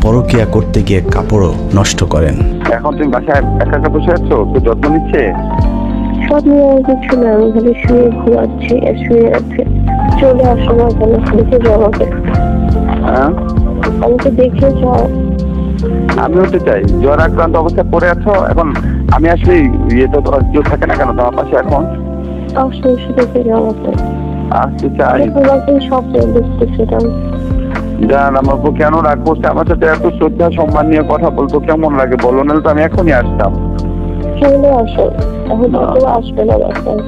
পরকীয়া করতে গিয়ে কাপড়ও নষ্ট করেন। এখন তুমি বাসায় একা একা বসে আছো, তো যত্ন নিচ্ছে? যত্ন কিছু না, আমি খালি শুয়ে ঘুমাচ্ছি, শুয়ে আছে। চলে আসো না কেন, দেখে যাও আমাকে। হ্যাঁ, আমাকে দেখে যাও। আমিও তো চাই। জ্বর আক্রান্ত অবস্থায় পড়ে আছো এখন। আমি আসলে ইয়ে তো কেউ থাকে না কেন তোমার পাশে এখন? আসলে এসে দেখে যাও আমাকে। আসতে চাই। তোমাকে স্বপ্ন দেখতেছিলাম। জান, আমার উপর কেন রাগ করছে? আমার সাথে এত শ্রদ্ধা সম্মান নিয়ে কথা বলতো কেমন লাগে বলো, না তো আমি এখনই আসতাম। চলে আসো, এখন তো আসবে না বাসায়।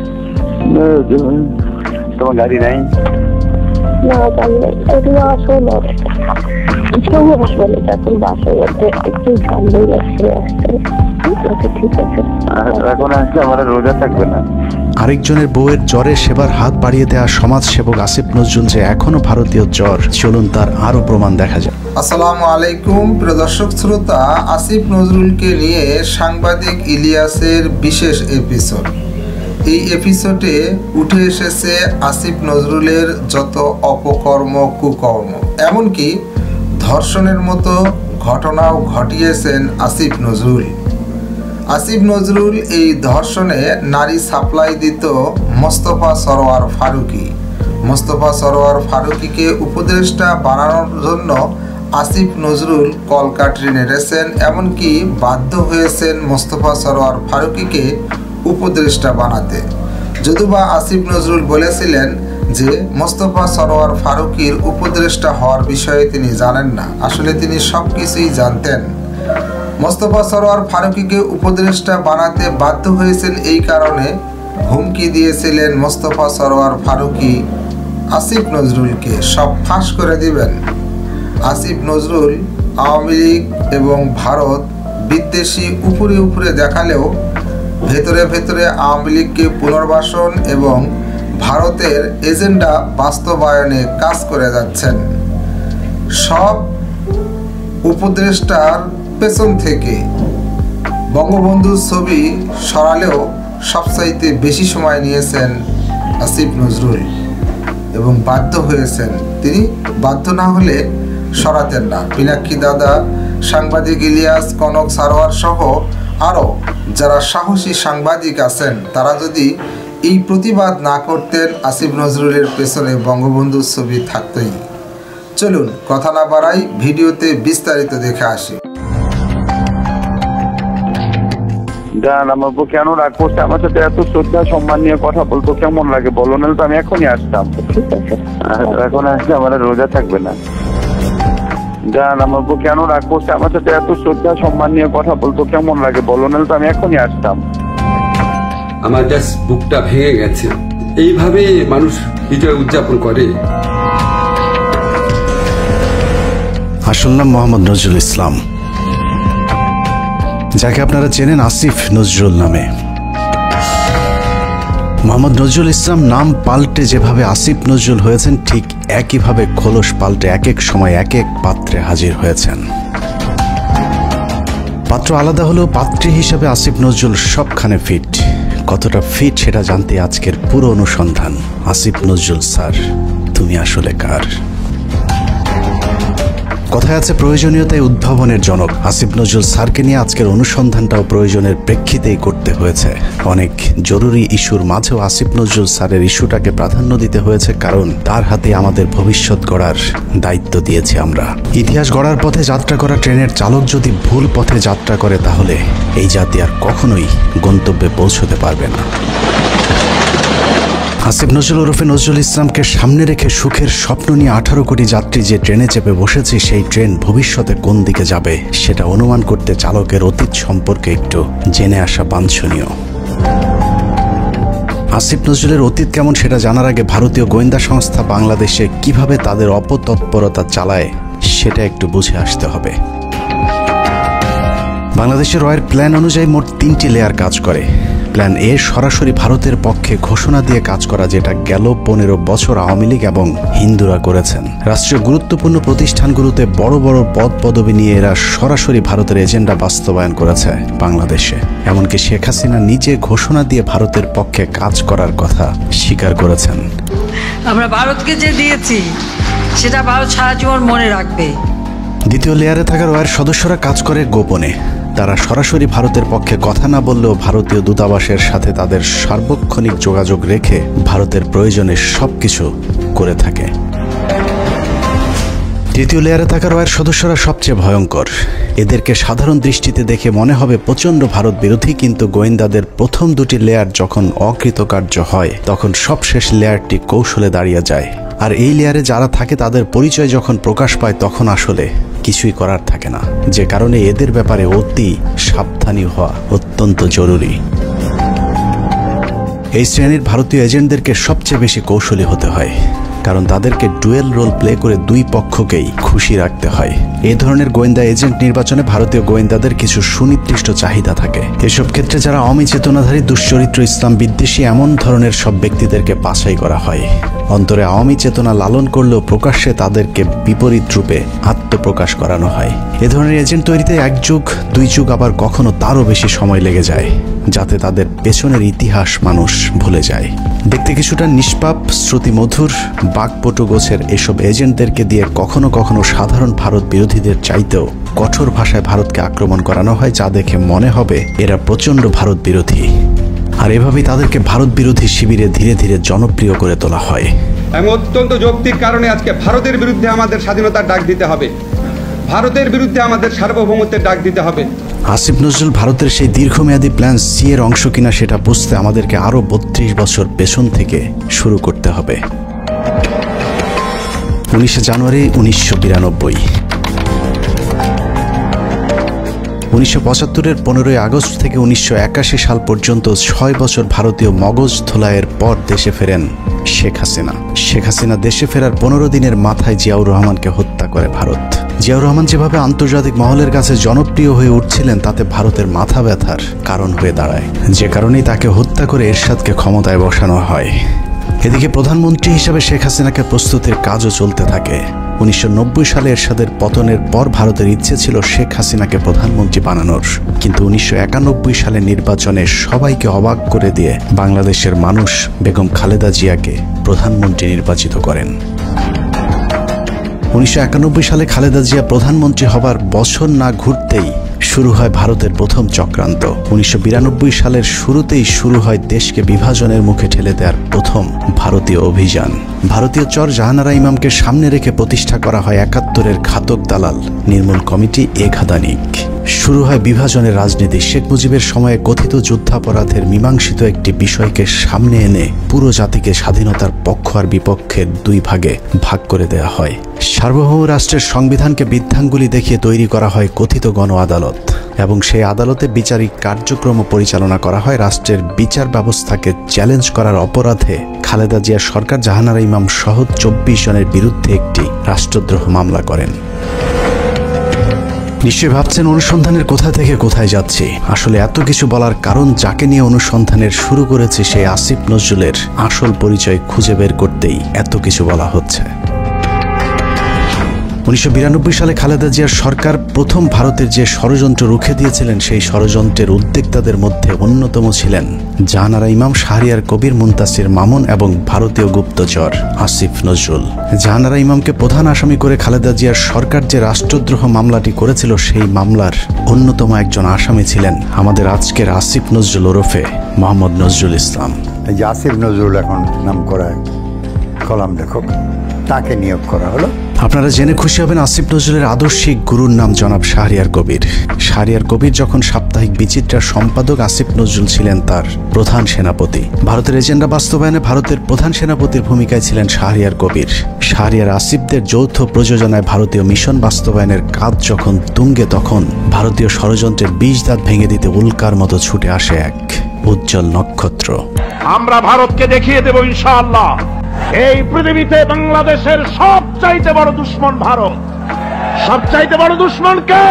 তোমার গাড়ি নাই? না গাড়ি নাই, তুমি আসো না। কেউ আসবে না, এখন বাসায় মধ্যে একটু ঝান্ডাই আসছে আসতে। ঠিক আছে, এখন আসলে আমার রোজা থাকবে না। আরেকজনের বউয়ের জ্বরের সেবার হাত বাড়িয়ে দেওয়া সমাজ সেবক আসিফ নজরুল যে এখনো ভারতীয় জ্বর, চলুন তার আরো প্রমাণ দেখা যায়। আসসালামু আলাইকুম প্রিয় দর্শক শ্রোতা, আসিফ নজরুলকে নিয়ে সাংবাদিক ইলিয়াসের বিশেষ এপিসোড। এই এপিসোডে উঠে এসেছে আসিফ নজরুলের যত অপকর্ম কুকর্ম, এমনকি ধর্ষণের মতো ঘটনাও ঘটিয়েছেন আসিফ নজরুল। আসিফ নজরুল এই ধর্ষণে নারী সাপ্লাই দিত মোস্তফা সরোয়ার ফারুকী। মোস্তফা সরোয়ার ফারুকীকে উপদেষ্টা বানানোর জন্য আসিফ নজরুল কলকাঠি নেড়েছেন, এমনকি বাধ্য হয়েছেন মোস্তফা সরোয়ার ফারুকীকে উপদেষ্টা বানাতে। যদিবা আসিফ নজরুল বলেছিলেন যে মোস্তফা সরোয়ার ফারুকীর উপদেষ্টা হওয়ার বিষয়ে তিনি জানেন না, আসলে তিনি সব কিছুই জানতেন। মোস্তফা সরোয়ার ফারুকীকে উপদেষ্টা বানাতে বাধ্য হয়েছেন এই কারণে হুমকি দিয়েছিলেন মোস্তফা সরোয়ার ফারুকী আসিফ নজরুলকে সব ফাঁস করে দিবেন। আসিফ নজরুল আওয়ামী লীগ এবং ভারত বিদ্বেষী উপরে উপরে দেখালেও ভেতরে ভেতরে আওয়ামী লীগকে পুনর্বাসন এবং ভারতের এজেন্ডা বাস্তবায়নে কাজ করে যাচ্ছেন। সব উপদেষ্টার পেছন থেকে বঙ্গবন্ধুর ছবি সরালেও সবচাইতে বেশি সময় নিয়েছেন আসিফ নজরুল এবং বাধ্য হয়েছেন। তিনি বাধ্য না হলে সরাতেন না। পিনাক্ষী দাদা, সাংবাদিক ইলিয়াস, কনক সারোয়ার সহ আরও যারা সাহসী সাংবাদিক আছেন, তারা যদি এই প্রতিবাদ না করতেন, আসিফ নজরুলের পেছনে বঙ্গবন্ধুর ছবি থাকতই। চলুন কথা না বাড়াই, ভিডিওতে বিস্তারিত দেখে আসি। জান, আমার উপর কেন রাগ করছে? আমার সাথে এত শ্রদ্ধা সম্মান নিয়ে কথা বলতো কেমন লাগে বলো, না তো আমি এখনই আসতাম। ঠিক আছে, এখন আসলে আমার রোজা থাকবে না। জান, আমার উপর কেন রাগ করছে? আমার সাথে এত শ্রদ্ধা সম্মান নিয়ে কথা বলতো কেমন লাগে বলো, না তো আমি এখনই আসতাম। আমার জাস্ট বুকটা ভেঙে গেছে। এইভাবে মানুষ বিজয় উদযাপন করে? আসল নাম মোহাম্মদ নজরুল ইসলাম, যাকে আপনারা চেনেন আসিফ নজরুল নামে। মোহাম্মদ নজরুল ইসলাম নাম পাল্টে যেভাবে আসিফ নজরুল হয়েছেন, ঠিক একইভাবে খোলস পাল্টে এক এক সময় এক এক পাত্রে হাজির হয়েছেন। পাত্র আলাদা হলেও পাত্রী হিসেবে আসিফ নজরুল সবখানে ফিট। কতটা ফিট সেটা জানতে আজকের পুরো অনুসন্ধান। আসিফ নজরুল স্যার, তুমি আসলে কার? কথায় আছে প্রয়োজনীয়তায় উদ্ভাবনের জনক। আসিফ নজরুল স্যারকে নিয়ে আজকের অনুসন্ধানটাও প্রয়োজনের প্রেক্ষিতেই করতে হয়েছে। অনেক জরুরি ইস্যুর মাঝেও আসিফ নজরুল স্যারের ইস্যুটাকে প্রাধান্য দিতে হয়েছে, কারণ তার হাতে আমাদের ভবিষ্যৎ গড়ার দায়িত্ব দিয়েছি আমরা। ইতিহাস গড়ার পথে যাত্রা করা ট্রেনের চালক যদি ভুল পথে যাত্রা করে, তাহলে এই জাতি আর কখনোই গন্তব্যে পৌঁছতে পারবে না। আসিফ নজরুল ওরফে নজরুল ইসলামকে সামনে রেখে সুখের স্বপ্ন নিয়ে 18 কোটি যাত্রী যে ট্রেনে চেপে বসেছে, সেই ট্রেন ভবিষ্যতে কোন দিকে যাবে সেটা অনুমান করতে চালকের অতীত সম্পর্কে একটু জেনে আসা বাঞ্ছনীয়। আসিফ নজরুলের অতীত কেমন সেটা জানার আগে ভারতীয় গোয়েন্দা সংস্থা বাংলাদেশে কিভাবে তাদের অপতৎপরতা চালায় সেটা একটু বুঝে আসতে হবে। বাংলাদেশের রয়ের প্ল্যান অনুযায়ী মোট 3টি লেয়ার কাজ করে। প্ল্যান এ সরাসরি ভারতের পক্ষে ঘোষণা দিয়ে কাজ করা, যেটা গেল 15 বছর আওয়ামী লীগ এবং হিন্দুরা করেছেন। রাষ্ট্রীয় গুরুত্বপূর্ণ প্রতিষ্ঠানগুলোতে বড় বড় পদ পদবি নিয়ে এরা সরাসরি ভারতের এজেন্ডা বাস্তবায়ন করেছে বাংলাদেশে। এমনকি শেখ হাসিনা নিজে ঘোষণা দিয়ে ভারতের পক্ষে কাজ করার কথা স্বীকার করেছেন। আমরা ভারতকে যে দিয়েছি সেটা ভারত সারা জীবন মনে রাখবে। দ্বিতীয় লেয়ারে থাকা রয়ের সদস্যরা কাজ করে গোপনে। তারা সরাসরি ভারতের পক্ষে কথা না বললেও ভারতীয় দূতাবাসের সাথে তাদের সার্বক্ষণিক যোগাযোগ রেখে ভারতের প্রয়োজনে সবকিছু করে থাকে। তৃতীয় লেয়ারে থাকা রয়ের সদস্যরা সবচেয়ে ভয়ঙ্কর। এদেরকে সাধারণ দৃষ্টিতে দেখে মনে হবে প্রচণ্ড ভারত বিরোধী, কিন্তু গোয়েন্দাদের প্রথম দুটি লেয়ার যখন অকৃতকার্য হয় তখন সবশেষ লেয়ারটি কৌশলে দাঁড়িয়ে যায়। আর এই লেয়ারে যারা থাকে তাদের পরিচয় যখন প্রকাশ পায় তখন আসলে কিছুই করার থাকে না, যে কারণে এদের ব্যাপারে অতি সাবধানী হওয়া অত্যন্ত জরুরি। এই শ্রেণীর ভারতীয় এজেন্টদেরকে সবচেয়ে বেশি কৌশলী হতে হয়, কারণ তাদেরকে ডুয়েল রোল প্লে করে দুই পক্ষকেই খুশি রাখতে হয়। এই ধরনের গোয়েন্দা এজেন্ট নির্বাচনে ভারতীয় গোয়েন্দাদের কিছু সুনির্দিষ্ট চাহিদা থাকে। এসব ক্ষেত্রে যারা অমি চেতনাধারী, দুশ্চরিত্র, ইসলাম বিদ্বেষী এমন ধরনের সব ব্যক্তিদেরকে বাছাই করা হয়। অন্তরে আওয়ামী চেতনা লালন করলেও প্রকাশ্যে তাদেরকে বিপরীত রূপে আত্মপ্রকাশ করানো হয়। এ ধরনের এজেন্ট তৈরিতে 1 যুগ 2 যুগ আবার কখনো তারও বেশি সময় লেগে যায়, যাতে তাদের পেছনের ইতিহাস মানুষ ভুলে যায়। দেখতে কিছুটা নিষ্পাপ, শ্রুতিমধুর, বাকপটু গোছের এসব এজেন্টদেরকে দিয়ে কখনো কখনো সাধারণ ভারত বিরোধীদের চাইতেও কঠোর ভাষায় ভারতকে আক্রমণ করানো হয়, যা দেখে মনে হবে এরা প্রচণ্ড ভারত বিরোধী। আর এভাবেই তাদেরকে ভারত বিরোধী শিবিরে ধীরে ধীরে জনপ্রিয় করে তোলা হয়। এবং অত্যন্ত যৌক্তিক কারণে আজকে ভারতের বিরুদ্ধে আমাদের স্বাধীনতার ডাক দিতে হবে, ভারতের বিরুদ্ধে আমাদের সার্বভৌমত্বের ডাক দিতে হবে। আসিফ নজরুল ভারতের সেই দীর্ঘমেয়াদী প্ল্যান সি এর অংশ কিনা সেটা বুঝতে আমাদেরকে আরও 32 বছর পেছন থেকে শুরু করতে হবে। 19 জানুয়ারি 1992। 1975-এর 15ই আগস্ট থেকে 1981 সাল পর্যন্ত 6 বছর ভারতীয় মগজ ধোলাইয়ের পর দেশে ফেরেন শেখ হাসিনা। শেখ হাসিনা দেশে ফেরার 15 দিনের মাথায় জিয়াউর রহমানকে হত্যা করে ভারত। জিয়াউর রহমান যেভাবে আন্তর্জাতিক মহলের কাছে জনপ্রিয় হয়ে উঠছিলেন তাতে ভারতের মাথা ব্যথার কারণ হয়ে দাঁড়ায়, যে কারণেই তাকে হত্যা করে এরশাদকে ক্ষমতায় বসানো হয়। এদিকে প্রধানমন্ত্রী হিসেবে শেখ হাসিনাকে প্রস্তুতির কাজও চলতে থাকে। 1990 সালে এরশাদের পতনের পর ভারতের ইচ্ছে ছিল শেখ হাসিনাকে প্রধানমন্ত্রী বানানোর, কিন্তু 1991 সালের নির্বাচনে সবাইকে অবাক করে দিয়ে বাংলাদেশের মানুষ বেগম খালেদা জিয়াকে প্রধানমন্ত্রী নির্বাচিত করেন। 1991 সালে খালেদা জিয়া প্রধানমন্ত্রী হবার বছর না ঘুরতেই শুরু হয় ভারতের প্রথম চক্রান্ত। 1992 সালের শুরুতেই শুরু হয় দেশকে বিভাজনের মুখে ঠেলে দেওয়ার প্রথম ভারতীয় অভিযান। ভারতীয় চর জাহানারা ইমামকে সামনে রেখে প্রতিষ্ঠা করা হয় 71-এর ঘাতক দালাল নির্মূল কমিটি এঘাদানিক। শুরু হয় বিভাজনের রাজনীতি। শেখ মুজিবের সময়ে কথিত যুদ্ধাপরাধের মীমাংসিত একটি বিষয়কে সামনে এনে পুরো জাতিকে স্বাধীনতার পক্ষ আর বিপক্ষের 2 ভাগে ভাগ করে দেওয়া হয়। সার্বভৌম রাষ্ট্রের সংবিধানকে বৃদ্ধাঙ্গুলি দেখিয়ে তৈরি করা হয় কথিত গণ আদালত, এবং সেই আদালতে বিচারিক কার্যক্রম পরিচালনা করা হয়। রাষ্ট্রের বিচার ব্যবস্থাকে চ্যালেঞ্জ করার অপরাধে খালেদা জিয়া সরকার জাহানারা ইমাম সহ 24 জনের বিরুদ্ধে একটি রাষ্ট্রদ্রোহ মামলা করেন। নিশ্চয়ই ভাবছেন অনুসন্ধানের কোথা থেকে কোথায় যাচ্ছি। আসলে এত কিছু বলার কারণ, যাকে নিয়ে অনুসন্ধানের শুরু করেছে সেই আসিফ নজরুলের আসল পরিচয় খুঁজে বের করতেই এত কিছু বলা হচ্ছে। 1992 সালে খালেদা জিয়ার সরকার প্রথম ভারতের যে ষড়যন্ত্র রুখে দিয়েছিলেন, সেই ষড়যন্ত্রের উদ্যোক্তাদের মধ্যে অন্যতম ছিলেন জাহানারা ইমাম, শাহরিয়ার কবির, মুনতাসির মামুন এবং ভারতীয় গুপ্তচর আসিফ নজরুল। জাহানারা ইমামকে প্রধান আসামি করে খালেদা জিয়ার সরকার যে রাষ্ট্রদ্রোহ মামলাটি করেছিল, সেই মামলার অন্যতম একজন আসামি ছিলেন আমাদের আজকের আসিফ নজরুল ওরফে মোহাম্মদ নজরুল ইসলাম। এই যে আসিফ নজরুল এখন নাম করা কলাম লেখক, তাকে নিয়োগ করা হলো। আপনারা জেনে খুশি হবেন আসিফ নজরুলের আদর্শিক গুরুর নাম জনাব শাহরিয়ার কবির। শাহরিয়ার কবির যখন সাপ্তাহিক বিচিত্রার সম্পাদক, আসিফ নজরুল ছিলেন তার প্রধান সেনাপতি। ভারতের এজেন্ডা বাস্তবায়নে ভারতের প্রধান সেনাপতির ভূমিকায় ছিলেন শাহরিয়ার কবির। শাহরিয়ার আসিফদের যৌথ প্রযোজনায় ভারতীয় মিশন বাস্তবায়নের কাজ যখন তুঙ্গে, তখন ভারতীয় ষড়যন্ত্রের 20 দাঁত ভেঙে দিতে উল্কার মতো ছুটে আসে এক উজ্জ্বল নক্ষত্র। আমরা ভারতকে দেখিয়ে দেব ইনশাআল্লাহ, এই পৃথিবীতে বাংলাদেশের সবচাইতে বড় দুশ্মন ভারত। সবচাইতে বড় দুশ্মন কে?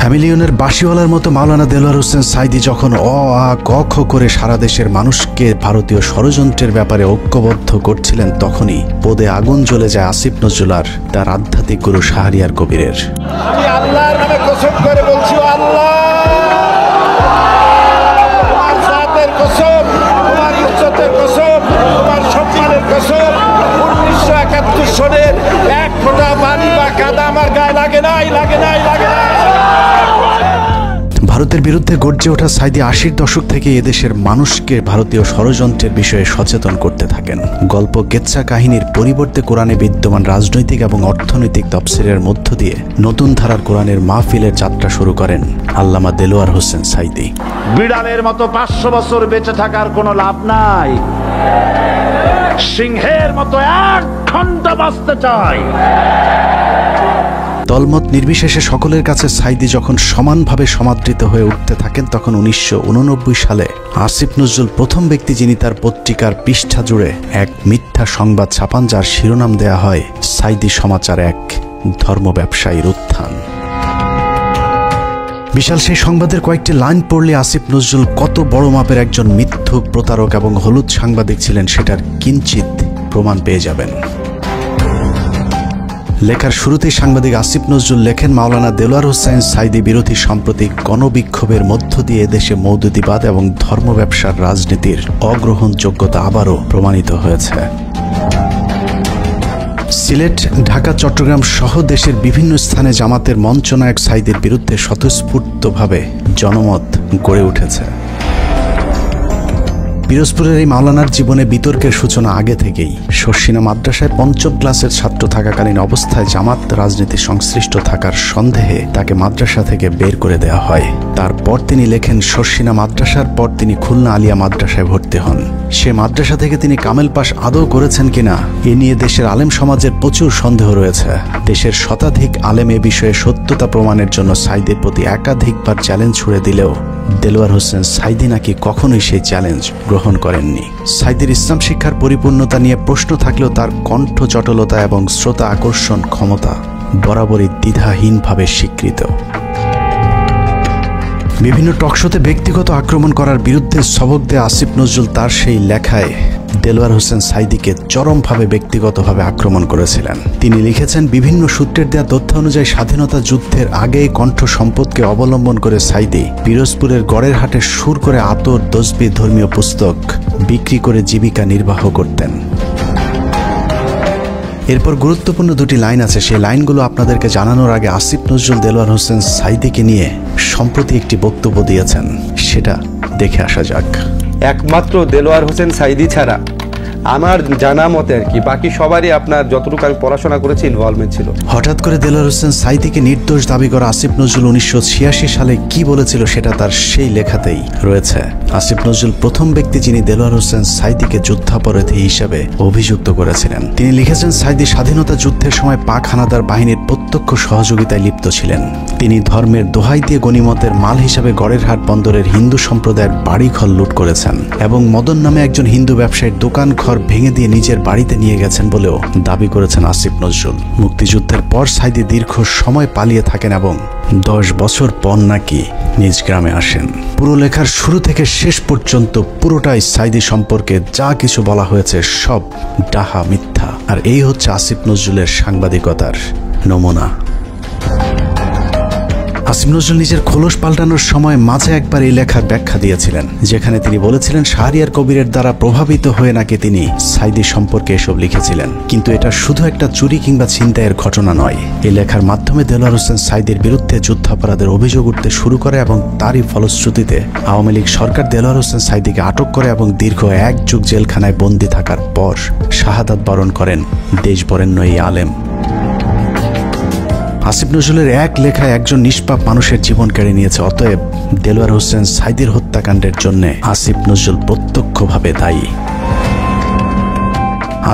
হ্যামিলিয়নের বাঁশিওয়ালার মতো মাওলানা দেলোয়ার হোসেন সাইদি যখন অ আ ক খ করে সারা দেশের মানুষকে ভারতীয় ষড়যন্ত্রের ব্যাপারে ঐক্যবদ্ধ করছিলেন, তখনই পদে আগুন জ্বলে যায় আসিফ নজরুল আর তার আধ্যাত্মিক গুরু শাহরিয়ার কবিরের। আমি আল্লাহর নামে কসম করে বলছি, আল্লাহ তোমার জাতের কসম, তোমার ইজ্জতের কসম, তোমার সম্মানের কসম, 1971 সনের 1 ফোঁটা পানি বা কাদা ভারতের বিরুদ্ধে গর্জে ওঠা সাইদি 80-র দশক থেকে এদেশের মানুষকে ভারতীয় ষড়যন্ত্রের বিষয়ে সচেতন করতে থাকেন। গল্প কেচ্ছা কাহিনীর পরিবর্তে কোরআনে বিদ্যমান রাজনৈতিক এবং অর্থনৈতিক তফসিরের মধ্য দিয়ে নতুন ধারার কোরআনের মাহফিলের যাত্রা শুরু করেন আল্লামা দেলোয়ার হোসেন সাইদি। বিড়ালের মতো 500 বছর বেঁচে থাকার কোনো লাভ নাই, সিংহের মতো 1 ঘন্টা বাঁচতে চাই। দলমত নির্বিশেষে সকলের কাছে সাইদি যখন সমানভাবে সমাদৃত হয়ে উঠতে থাকেন, তখন 1989 সালে আসিফ নজরুল প্রথম ব্যক্তি যিনি তার পত্রিকার পৃষ্ঠা জুড়ে এক মিথ্যা সংবাদ ছাপান, যার শিরোনাম দেয়া হয় সাইদি সমাচার, এক ধর্ম ব্যবসায়ীর উত্থান। বিশাল সেই সংবাদের কয়েকটি লাইন পড়লে আসিফ নজরুল কত বড় মাপের একজন মিথ্যুক, প্রতারক এবং হলুদ সাংবাদিক ছিলেন সেটার কিঞ্চিত প্রমাণ পেয়ে যাবেন। লেখার শুরুতেই সাংবাদিক আসিফ নজরুল লেখেন, মাওলানা দেলোয়ার হোসেন সাইদি বিরোধী সাম্প্রতিক গণবিক্ষোভের মধ্য দিয়ে দেশে মৌদুদিবাদ এবং ধর্ম ব্যবসার রাজনীতির অগ্রহণযোগ্যতা আবারও প্রমাণিত হয়েছে। সিলেট, ঢাকা, চট্টগ্রাম সহ দেশের বিভিন্ন স্থানে জামাতের মঞ্চনায়ক সাইদির বিরুদ্ধে স্বতঃস্ফূর্তভাবে জনমত গড়ে উঠেছে। পিরোজপুরের এই মাওলানার জীবনে বিতর্কের সূচনা আগে থেকেই। শর্ষিনা মাদ্রাসায় 5ম ক্লাসের ছাত্র থাকাকালীন অবস্থায় জামাত রাজনীতি সংশ্লিষ্ট থাকার সন্দেহে তাকে মাদ্রাসা থেকে বের করে দেওয়া হয়। তারপর তিনি লেখেন, শর্ষিনা মাদ্রাসার পর তিনি খুলনা আলিয়া মাদ্রাসায় ভর্তি হন। সে মাদ্রাসা থেকে তিনি কামেল পাশ আদৌ করেছেন কিনা এ নিয়ে দেশের আলেম সমাজের প্রচুর সন্দেহ রয়েছে। দেশের শতাধিক আলেম এ বিষয়ে সত্যতা প্রমাণের জন্য সাইদির প্রতি একাধিকবার চ্যালেঞ্জ ছুড়ে দিলেও দেলোয়ার হোসেন সাইদি নাকি কখনোই সেই চ্যালেঞ্জ গ্রহণ করেননি। সাইদির ইসলাম শিক্ষার পরিপূর্ণতা নিয়ে প্রশ্ন থাকলেও তার কণ্ঠ চটলতা এবং শ্রোতা আকর্ষণ ক্ষমতা বরাবরই দ্বিধাহীনভাবে স্বীকৃত। বিভিন্ন টকশোতে ব্যক্তিগত আক্রমণ করার বিরুদ্ধে সবক দেয়া আসিফ নজরুল তার সেই লেখায় দেলোয়ার হোসেন সাইদিকে চরমভাবে ব্যক্তিগতভাবে আক্রমণ করেছিলেন। তিনি লিখেছেন, বিভিন্ন সূত্রের দেয়া তথ্য অনুযায়ী স্বাধীনতা যুদ্ধের আগেই কণ্ঠ সম্পদকে অবলম্বন করে সাইদি পিরোজপুরের গড়ের হাটে সুর করে আতর, তসবিহ, ধর্মীয় পুস্তক বিক্রি করে জীবিকা নির্বাহ করতেন। এরপর গুরুত্বপূর্ণ দুটি লাইন আছে, সেই লাইনগুলো আপনাদেরকে জানানোর আগে আসিফ নজরুল দেলোয়ার হোসেন সাইদিকে নিয়ে সম্প্রতি একটি বক্তব্য দিয়েছেন, সেটা দেখে আসা যাক। একমাত্র দেলোয়ার হোসেন সাইদি ছাড়া আমার জানা মতে আর কি বাকি সবারই আপনার যতটুকু আমি পড়াশোনা করেছি ইনভলভমেন্ট ছিল। হঠাৎ করে দেলোয়ার হোসেন সাইদিকে নির্দোষ দাবি করা আসিফ নজরুল 1986 সালে কি বলেছিল সেটা তার সেই লেখাতেই রয়েছে। আসিফ নজরুল প্রথম ব্যক্তি যিনি দেলোয়ার হোসেন সাইদিকে যুদ্ধাপরাধী হিসেবে অভিযুক্ত করেছিলেন। তিনি লিখেছেন, সাইদি স্বাধীনতা যুদ্ধের সময় পাক হানাদার বাহিনীর প্রত্যক্ষ সহযোগিতায় লিপ্ত ছিলেন। তিনি ধর্মের দোহাই দিয়ে গনিমতের মাল হিসাবে গড়েরহাট বন্দরের হিন্দু সম্প্রদায়ের বাড়িঘর লুট করেছেন এবং মদন নামে একজন হিন্দু ব্যবসায়ীর দোকান ভেঙে দিয়ে নিজের বাড়িতে নিয়ে গেছেন বলেও দাবি করেছেন আসিফ নজরুল। মুক্তিযুদ্ধের পর সাইদি দীর্ঘ সময় পালিয়ে থাকেন এবং 10 বছর পর নাকি নিজ গ্রামে আসেন। পুরো লেখার শুরু থেকে শেষ পর্যন্ত পুরোটাই সাইদি সম্পর্কে যা কিছু বলা হয়েছে সব ডাহা, মিথ্যা। আর এই হচ্ছে আসিফ নজরুলের সাংবাদিকতার নমুনা। আসিফ নজরুল নিজের খোলস পাল্টানোর সময় মাঝে একবার এই লেখার ব্যাখ্যা দিয়েছিলেন, যেখানে তিনি বলেছিলেন শাহরিয়ার কবিরের দ্বারা প্রভাবিত হয়ে নাকি তিনি সাইদি সম্পর্কে এসব লিখেছিলেন। কিন্তু এটা শুধু একটা চুরি কিংবা ছিনতাইয়ের ঘটনা নয়। এই লেখার মাধ্যমে দেলোয়ার হোসেন সাইদির বিরুদ্ধে যুদ্ধাপরাধের অভিযোগ উঠতে শুরু করে এবং তারই ফলশ্রুতিতে আওয়ামী লীগ সরকার দেলোয়ার হোসেন সাইদিকে আটক করে এবং দীর্ঘ 1 যুগ জেলখানায় বন্দী থাকার পর শাহাদাত বরণ করেন দেশবরেণ্য এই আলেম। আসিফ নজরুলের এক লেখায় একজন নিষ্পাপ মানুষের জীবন কেড়ে নিয়েছে। অতএব দেলোয়ার হোসেন সাইদির হত্যাকাণ্ডের জন্য আসিফ নজরুল প্রত্যক্ষভাবে দায়ী।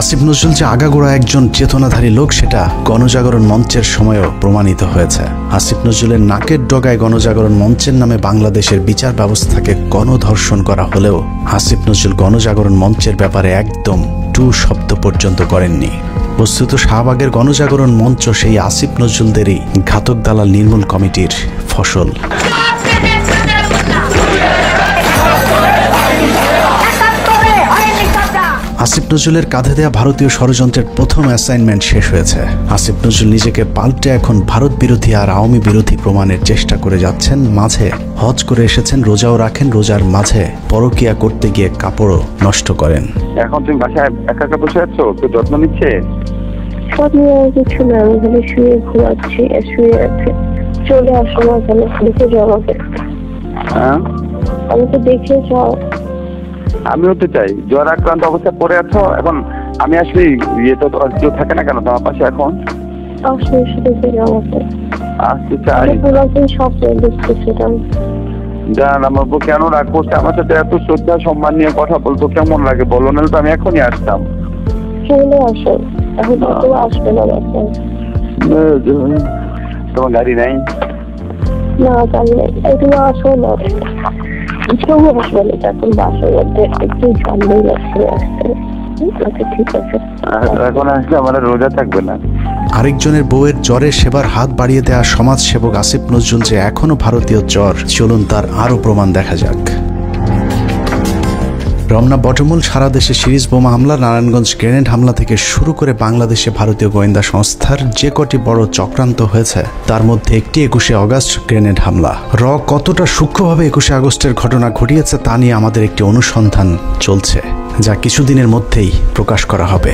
আসিফ নজরুল যে আগাগোড়া একজন চেতনাধারী লোক সেটা গণজাগরণ মঞ্চের সময়ও প্রমাণিত হয়েছে। আসিফ নজরুলের নাকের ডগায় গণজাগরণ মঞ্চের নামে বাংলাদেশের বিচার ব্যবস্থাকে গণধর্ষণ করা হলেও আসিফ নজরুল গণজাগরণ মঞ্চের ব্যাপারে একদম টু শব্দ পর্যন্ত করেননি। বস্তুত শাহবাগের গণজাগরণ মঞ্চ সেই আসিফ নজরুলদেরই ঘাতক দালাল নির্মূল কমিটির ফসল। আসিফ নজরুলের কাঁধে দেয়া ভারতীয় ষড়যন্ত্রের প্রথম অ্যাসাইনমেন্ট শেষ হয়েছে। আসিফ নজরুল নিজেকে পাল্টে এখন ভারত বিরোধী আর আওয়ামী বিরোধী প্রমাণের চেষ্টা করে যাচ্ছেন। মাঝে হজ করে এসেছেন, রোজাও রাখেন, রোজার মাঝে পরকিয়া করতে গিয়ে কাপড়ও নষ্ট করেন। এখন তুমি বাসায় একা একা বসে আছো, তো যত্ন নিচ্ছে? সব নিয়ে কিছু না, আমি এখানে শুয়ে ঘুমাচ্ছি, শুয়ে আছে। চলে আসো না কেন, দেখে যাও আমাকে। হ্যাঁ আমাকে দেখে যাও। আমিও তো চাই। জ্বর আক্রান্ত অবস্থা পড়ে আছো এখন। আমি আসলে ইয়ে তো কেউ থাকে না কেন তোমার পাশে এখন? আসো, এসে দেখে যাও আমাকে। আসতে চাই। পুরাতন স্বপ্ন দেখতেছিলাম। জান আমার বউ কেন রাগ করছে আমার সাথে? এত শ্রদ্ধা সম্মান নিয়ে কথা বলতো কেমন লাগে বলো, নাহলে তো আমি এখনই আসতাম। চলে আসো, এখন তো আসবে না বাসায়। তোমার গাড়ি নাই? না গাড়ি নাই। তুমি আসো না, কেউ আসবে না এখন বাসার মধ্যে, একটু ঝামেলা লাগছে আসতে। আচ্ছা ঠিক আছে। এখন আসলে আমার রোজা থাকবে না। আরেকজনের বউয়ের জ্বরে সেবার হাত বাড়িয়ে দেওয়া সমাজসেবক আসিফ নজরুল যে এখনো ভারতীয় জ্বর, চলুন তার আরো প্রমাণ দেখা যাক। রমনা বটমূল সারা দেশে সিরিজ বোমা হামলা, নারায়ণগঞ্জ গ্রেনেড হামলা থেকে শুরু করে বাংলাদেশে ভারতীয় গোয়েন্দা সংস্থার যে কটি বড় চক্রান্ত হয়েছে তার মধ্যে একটি 21শে আগস্ট গ্রেনেড হামলা। কতটা সূক্ষ্মভাবে 21শে আগস্টের ঘটনা ঘটিয়েছে তা নিয়ে আমাদের একটি অনুসন্ধান চলছে, যা কিছুদিনের মধ্যেই প্রকাশ করা হবে।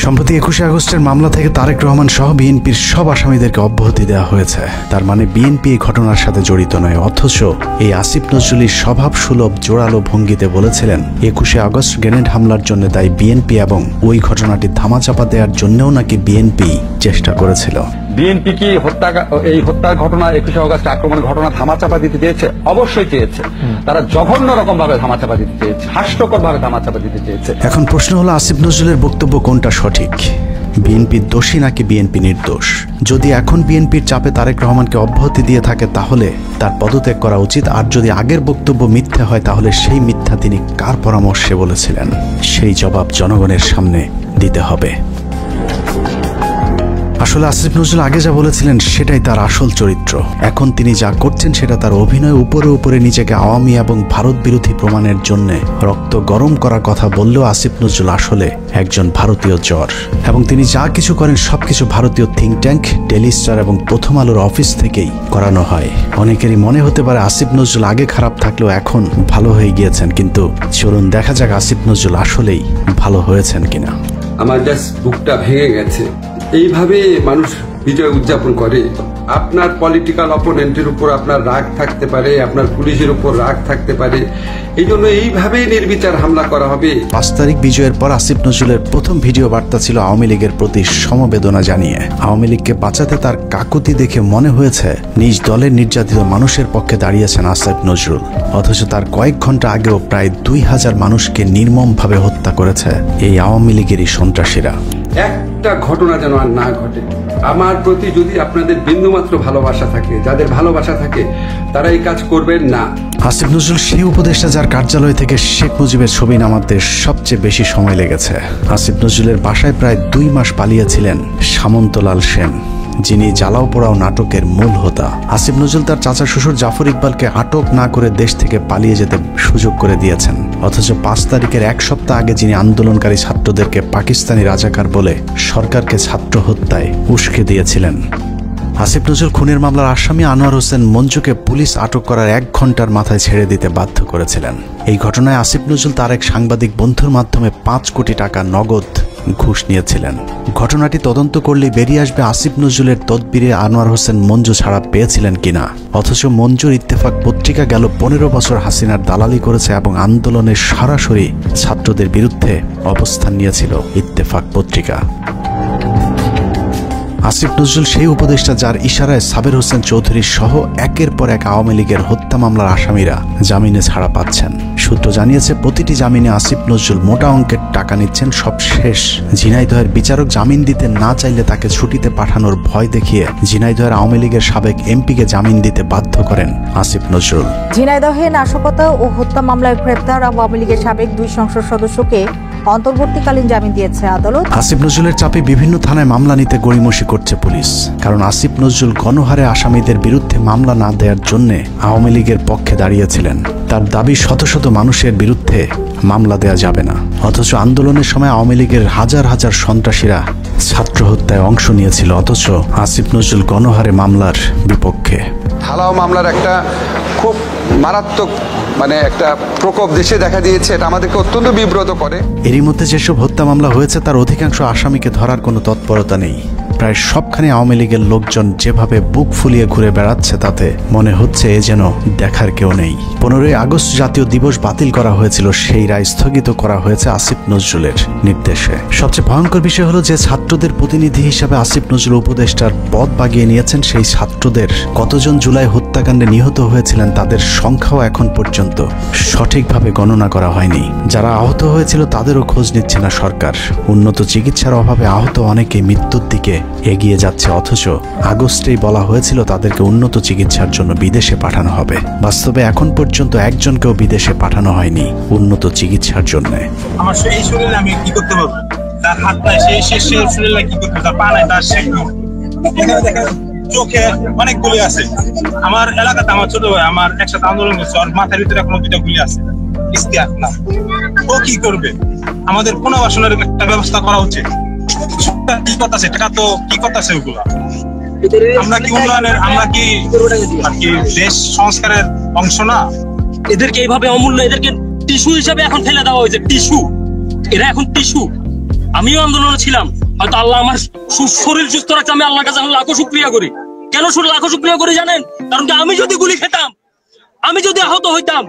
সম্প্রতি 21শে আগস্টের মামলা থেকে তারেক রহমান সহ বিএনপির সব আসামিদেরকে অব্যাহতি দেওয়া হয়েছে। তার মানে বিএনপি এই ঘটনার সাথে জড়িত নয়। অথচ এই আসিফ নজরুলই স্বভাব সুলভ জোরালো ভঙ্গিতে বলেছিলেন 21শে আগস্ট গ্রেনেড হামলার জন্য দায়ী বিএনপি এবং ওই ঘটনাটি ধামাচাপা দেওয়ার জন্যও নাকি বিএনপি চেষ্টা করেছিল। বিএনপি কি এই হত্যার ঘটনা 21শে আগস্ট আক্রমণের ঘটনা ধামাচাপা দিতে চেয়েছে? অবশ্যই চেয়েছে। তারা জঘন্য রকম ভাবে ধামাচাপা দিতে চেয়েছে, হাস্যকর ভাবে ধামাচাপা দিতে চেয়েছে। এখন প্রশ্ন হলো আসিফ নজরুলের বক্তব্য কোনটা সঠিক? বিএনপি দোষী নাকি বিএনপি নির্দোষ? যদি এখন বিএনপির চাপে তারেক রহমানকে অব্যাহতি দিয়ে থাকে তাহলে তার পদত্যাগ করা উচিত। আর যদি আগের বক্তব্য মিথ্যা হয় তাহলে সেই মিথ্যা তিনি কার পরামর্শে বলেছিলেন সেই জবাব জনগণের সামনে দিতে হবে। আসলে আসিফ নজরুল আগে যা বলেছিলেন সেটাই তার আসল চরিত্র। এখন তিনি যা করছেন সেটা তার অভিনয়। উপরে উপরে নিজেকে আওয়ামী এবং ভারত বিরোধী প্রমাণের জন্য রক্ত গরম করার কথা বললেও আসিফ নজরুল আসলে একজন ভারতীয় জ্বর, এবং তিনি যা কিছু করেন সবকিছু ভারতীয় থিঙ্ক ট্যাঙ্ক, ডেইলি স্টার এবং প্রথম আলোর অফিস থেকেই করানো হয়। অনেকেরই মনে হতে পারে আসিফ নজরুল আগে খারাপ থাকলেও এখন ভালো হয়ে গিয়েছেন, কিন্তু চলুন দেখা যাক আসিফ নজরুল আসলেই ভালো হয়েছেন কিনা। আমার জাস্ট বুকটা ভেঙে গেছে। এইভাবে মানুষ বিজয় উদযাপন করে? আপনার পলিটিক্যাল অপোনেন্টের উপর আপনার রাগ থাকতে পারে, আপনার পুলিশের উপর রাগ থাকতে পারে, এই জন্য এইভাবে নির্বিচার হামলা করা হবে। 5 তারিখ বিজয়ের পর আসিফ নজরুলের প্রথম ভিডিও বার্তা ছিল আওয়ামী লীগের প্রতি সমবেদনা জানিয়ে। আওয়ামী লীগকে বাঁচাতে তার কাকুতি দেখে মনে হয়েছে নিজ দলের নির্যাতিত মানুষের পক্ষে দাঁড়িয়েছেন আসিফ নজরুল। অথচ তার কয়েক ঘন্টা আগেও প্রায় 2000 মানুষকে নির্মমভাবে হত্যা করেছে এই আওয়ামী লীগেরই সন্ত্রাসীরা। একটা ঘটনা যেন আর না ঘটে। আমার প্রতি যদি আপনাদের বিন্দুমাত্র ভালোবাসা থাকে, যাদের ভালোবাসা থাকে, তারা এই কাজ করবেন না। আসিফ নজরুল সেই উপদেষ্টা যার কার্যালয় থেকে শেখ মুজিবের ছবি নামাতে সবচেয়ে বেশি সময় লেগেছে। আসিফ নজরুলের বাসায় প্রায় 2 মাস পালিয়েছিলেন সামন্তলাল সেন, যিনি জ্বালাও পোড়াও নাটকের মূল হোতা। আসিফ নজরুল তার চাচা শ্বশুর জাফর ইকবালকে আটক না করে দেশ থেকে পালিয়ে যেতে সুযোগ করে দিয়েছেন। অথচ 5 তারিখের 1 সপ্তাহ আগে যিনি আন্দোলনকারী ছাত্রদেরকে পাকিস্তানি রাজাকার বলে সরকারকে ছাত্র হত্যায় উস্কে দিয়েছিলেন। আসিফ নজরুল খুনের মামলার আসামি আনোয়ার হোসেন মঞ্জুকে পুলিশ আটক করার 1 ঘন্টার মাথায় ছেড়ে দিতে বাধ্য করেছিলেন। এই ঘটনায় আসিফ নজরুল তার এক সাংবাদিক বন্ধুর মাধ্যমে 5 কোটি টাকা নগদ ঘুষ নিয়েছিলেন। ঘটনাটি তদন্ত করলেই বেরিয়ে আসবে আসিফ নজরুলের তদবিরে আনোয়ার হোসেন মঞ্জু ছাড়া পেয়েছিলেন কিনা। অথচ মঞ্জুর ইত্তেফাক পত্রিকা গেল 15 বছর হাসিনার দালালি করেছে এবং আন্দোলনের সরাসরি ছাত্রদের বিরুদ্ধে অবস্থান নিয়েছিল ইত্তেফাক পত্রিকা। আসিফ নজরুল সেই উপদেষ্টা যার ইশারায় সাবের হোসেন চৌধুরী সহ একের পর এক আওয়ামী লীগের হত্যা মামলার আসামিরা জামিনে ছাড়া পাচ্ছেন। সূত্র জানিয়েছে প্রতিটি জামিনে আসিফ নজরুল মোটা অঙ্কের টাকা নিচ্ছেন। সব শেষ, ঝিনাইদহের বিচারক জামিন দিতে না চাইলে তাকে ছুটিতে পাঠানোর ভয় দেখিয়ে ঝিনাইদহের আওয়ামী লীগের সাবেক এমপিকে জামিন দিতে বাধ্য করেন আসিফ নজরুল। ঝিনাইদহে নাশকতা ও হত্যা মামলায় গ্রেপ্তার আওয়ামী লীগের সাবেক 2 সংসদ সদস্যকে অন্তর্বর্তীকালীন জামিন দিয়েছে আদালত। আসিফ নজরুলের চাপে বিভিন্ন থানায় মামলা নিতে গড়িমসি করছে পুলিশ। কারণ আসিফ নজরুল গণহারে আসামিদের বিরুদ্ধে মামলা না দেওয়ার জন্য আওয়ামী লীগের পক্ষে দাঁড়িয়েছিলেন। তার দাবি শত শত মানুষের বিরুদ্ধে মামলা দেয়া যাবে না। অথচ আন্দোলনের সময় আওয়ামী লীগের হাজার হাজার সন্ত্রাসীরা ছাত্র হত্যায় অংশ নিয়েছিল। অথচ আসিফ নজরুল গণহারে মামলার বিপক্ষে। ঢালাও মামলার একটা খুব মারাত্মক মানে একটা প্রকোপ দেশে দেখা দিয়েছে, এটা আমাদেরকে অত্যন্ত বিব্রত করে। এরই মধ্যে যেসব হত্যা মামলা হয়েছে তার অধিকাংশ আসামিকে ধরার কোনো তৎপরতা নেই। প্রায় সবখানে আওয়ামী লীগের লোকজন যেভাবে বুক ফুলিয়ে ঘুরে বেড়াচ্ছে তাতে মনে হচ্ছে এ যেন দেখার কেউ নেই। 15ই আগস্ট জাতীয় দিবস বাতিল করা হয়েছিল, সেই রায় স্থগিত করা হয়েছে আসিফ নজরুলের নির্দেশে। সবচেয়ে ভয়ঙ্কর বিষয় হলো যে ছাত্রদের প্রতিনিধি হিসাবে আসিফ নজরুল উপদেষ্টার পদ বাগিয়ে নিয়েছেন, সেই ছাত্রদের কতজন জুলাই হত্যাকাণ্ডে নিহত হয়েছিলেন তাদের সংখ্যাও এখন পর্যন্ত সঠিকভাবে গণনা করা হয়নি। যারা আহত হয়েছিল তাদেরও খোঁজ নিচ্ছে না সরকার। উন্নত চিকিৎসার অভাবে আহত অনেকে মৃত্যুর দিকে এগিয়ে যাচ্ছে, অথচ আগস্টেই বলা হয়েছিল তাদেরকে উন্নত চিকিৎসার জন্য বিদেশে পাঠানো হবে। বাস্তবে এখন পর্যন্ত একজনকেও বিদেশে পাঠানো হয়নি উন্নত চিকিৎসার জন্য। আমার সেই শরীরে আমি কি করতে পারবো? তার হাত নাই, সেই শরীরে কি করতে, তার পা নাই, তার এখানে দেখেন চোখে অনেক গুলি আছে। আমার এলাকাতে আমার ছোট ভাই আমার একসাথে আন্দোলন করছে, ওর মাথার ভিতরে এখনো 2টা গুলি আছে। ও কি করবে? আমাদের পুনর্বাসনের একটা ব্যবস্থা করা উচিত। কি করতেছে টাকা তো কি করতেছে ওগুলো? আমরা কি উন্নয়নের, আমরা কি দেশ সংস্কারের অংশ না? এদেরকে এইভাবে অমূল্য, এদেরকে টিস্যু হিসাবে এখন ফেলে দেওয়া হয়েছে। টিস্যু, এরা এখন টিস্যু। আমিও আন্দোলনে ছিলাম, হয়তো আল্লাহ আমার শরীর সুস্থ রাখছে, আমি আল্লাহর কাছে লাখো শুকরিয়া করি। কেন লাখো শুকরিয়া করি জানেন? কারণ কি আমি যদি গুলি খেতাম, আমি যদি আহত হইতাম,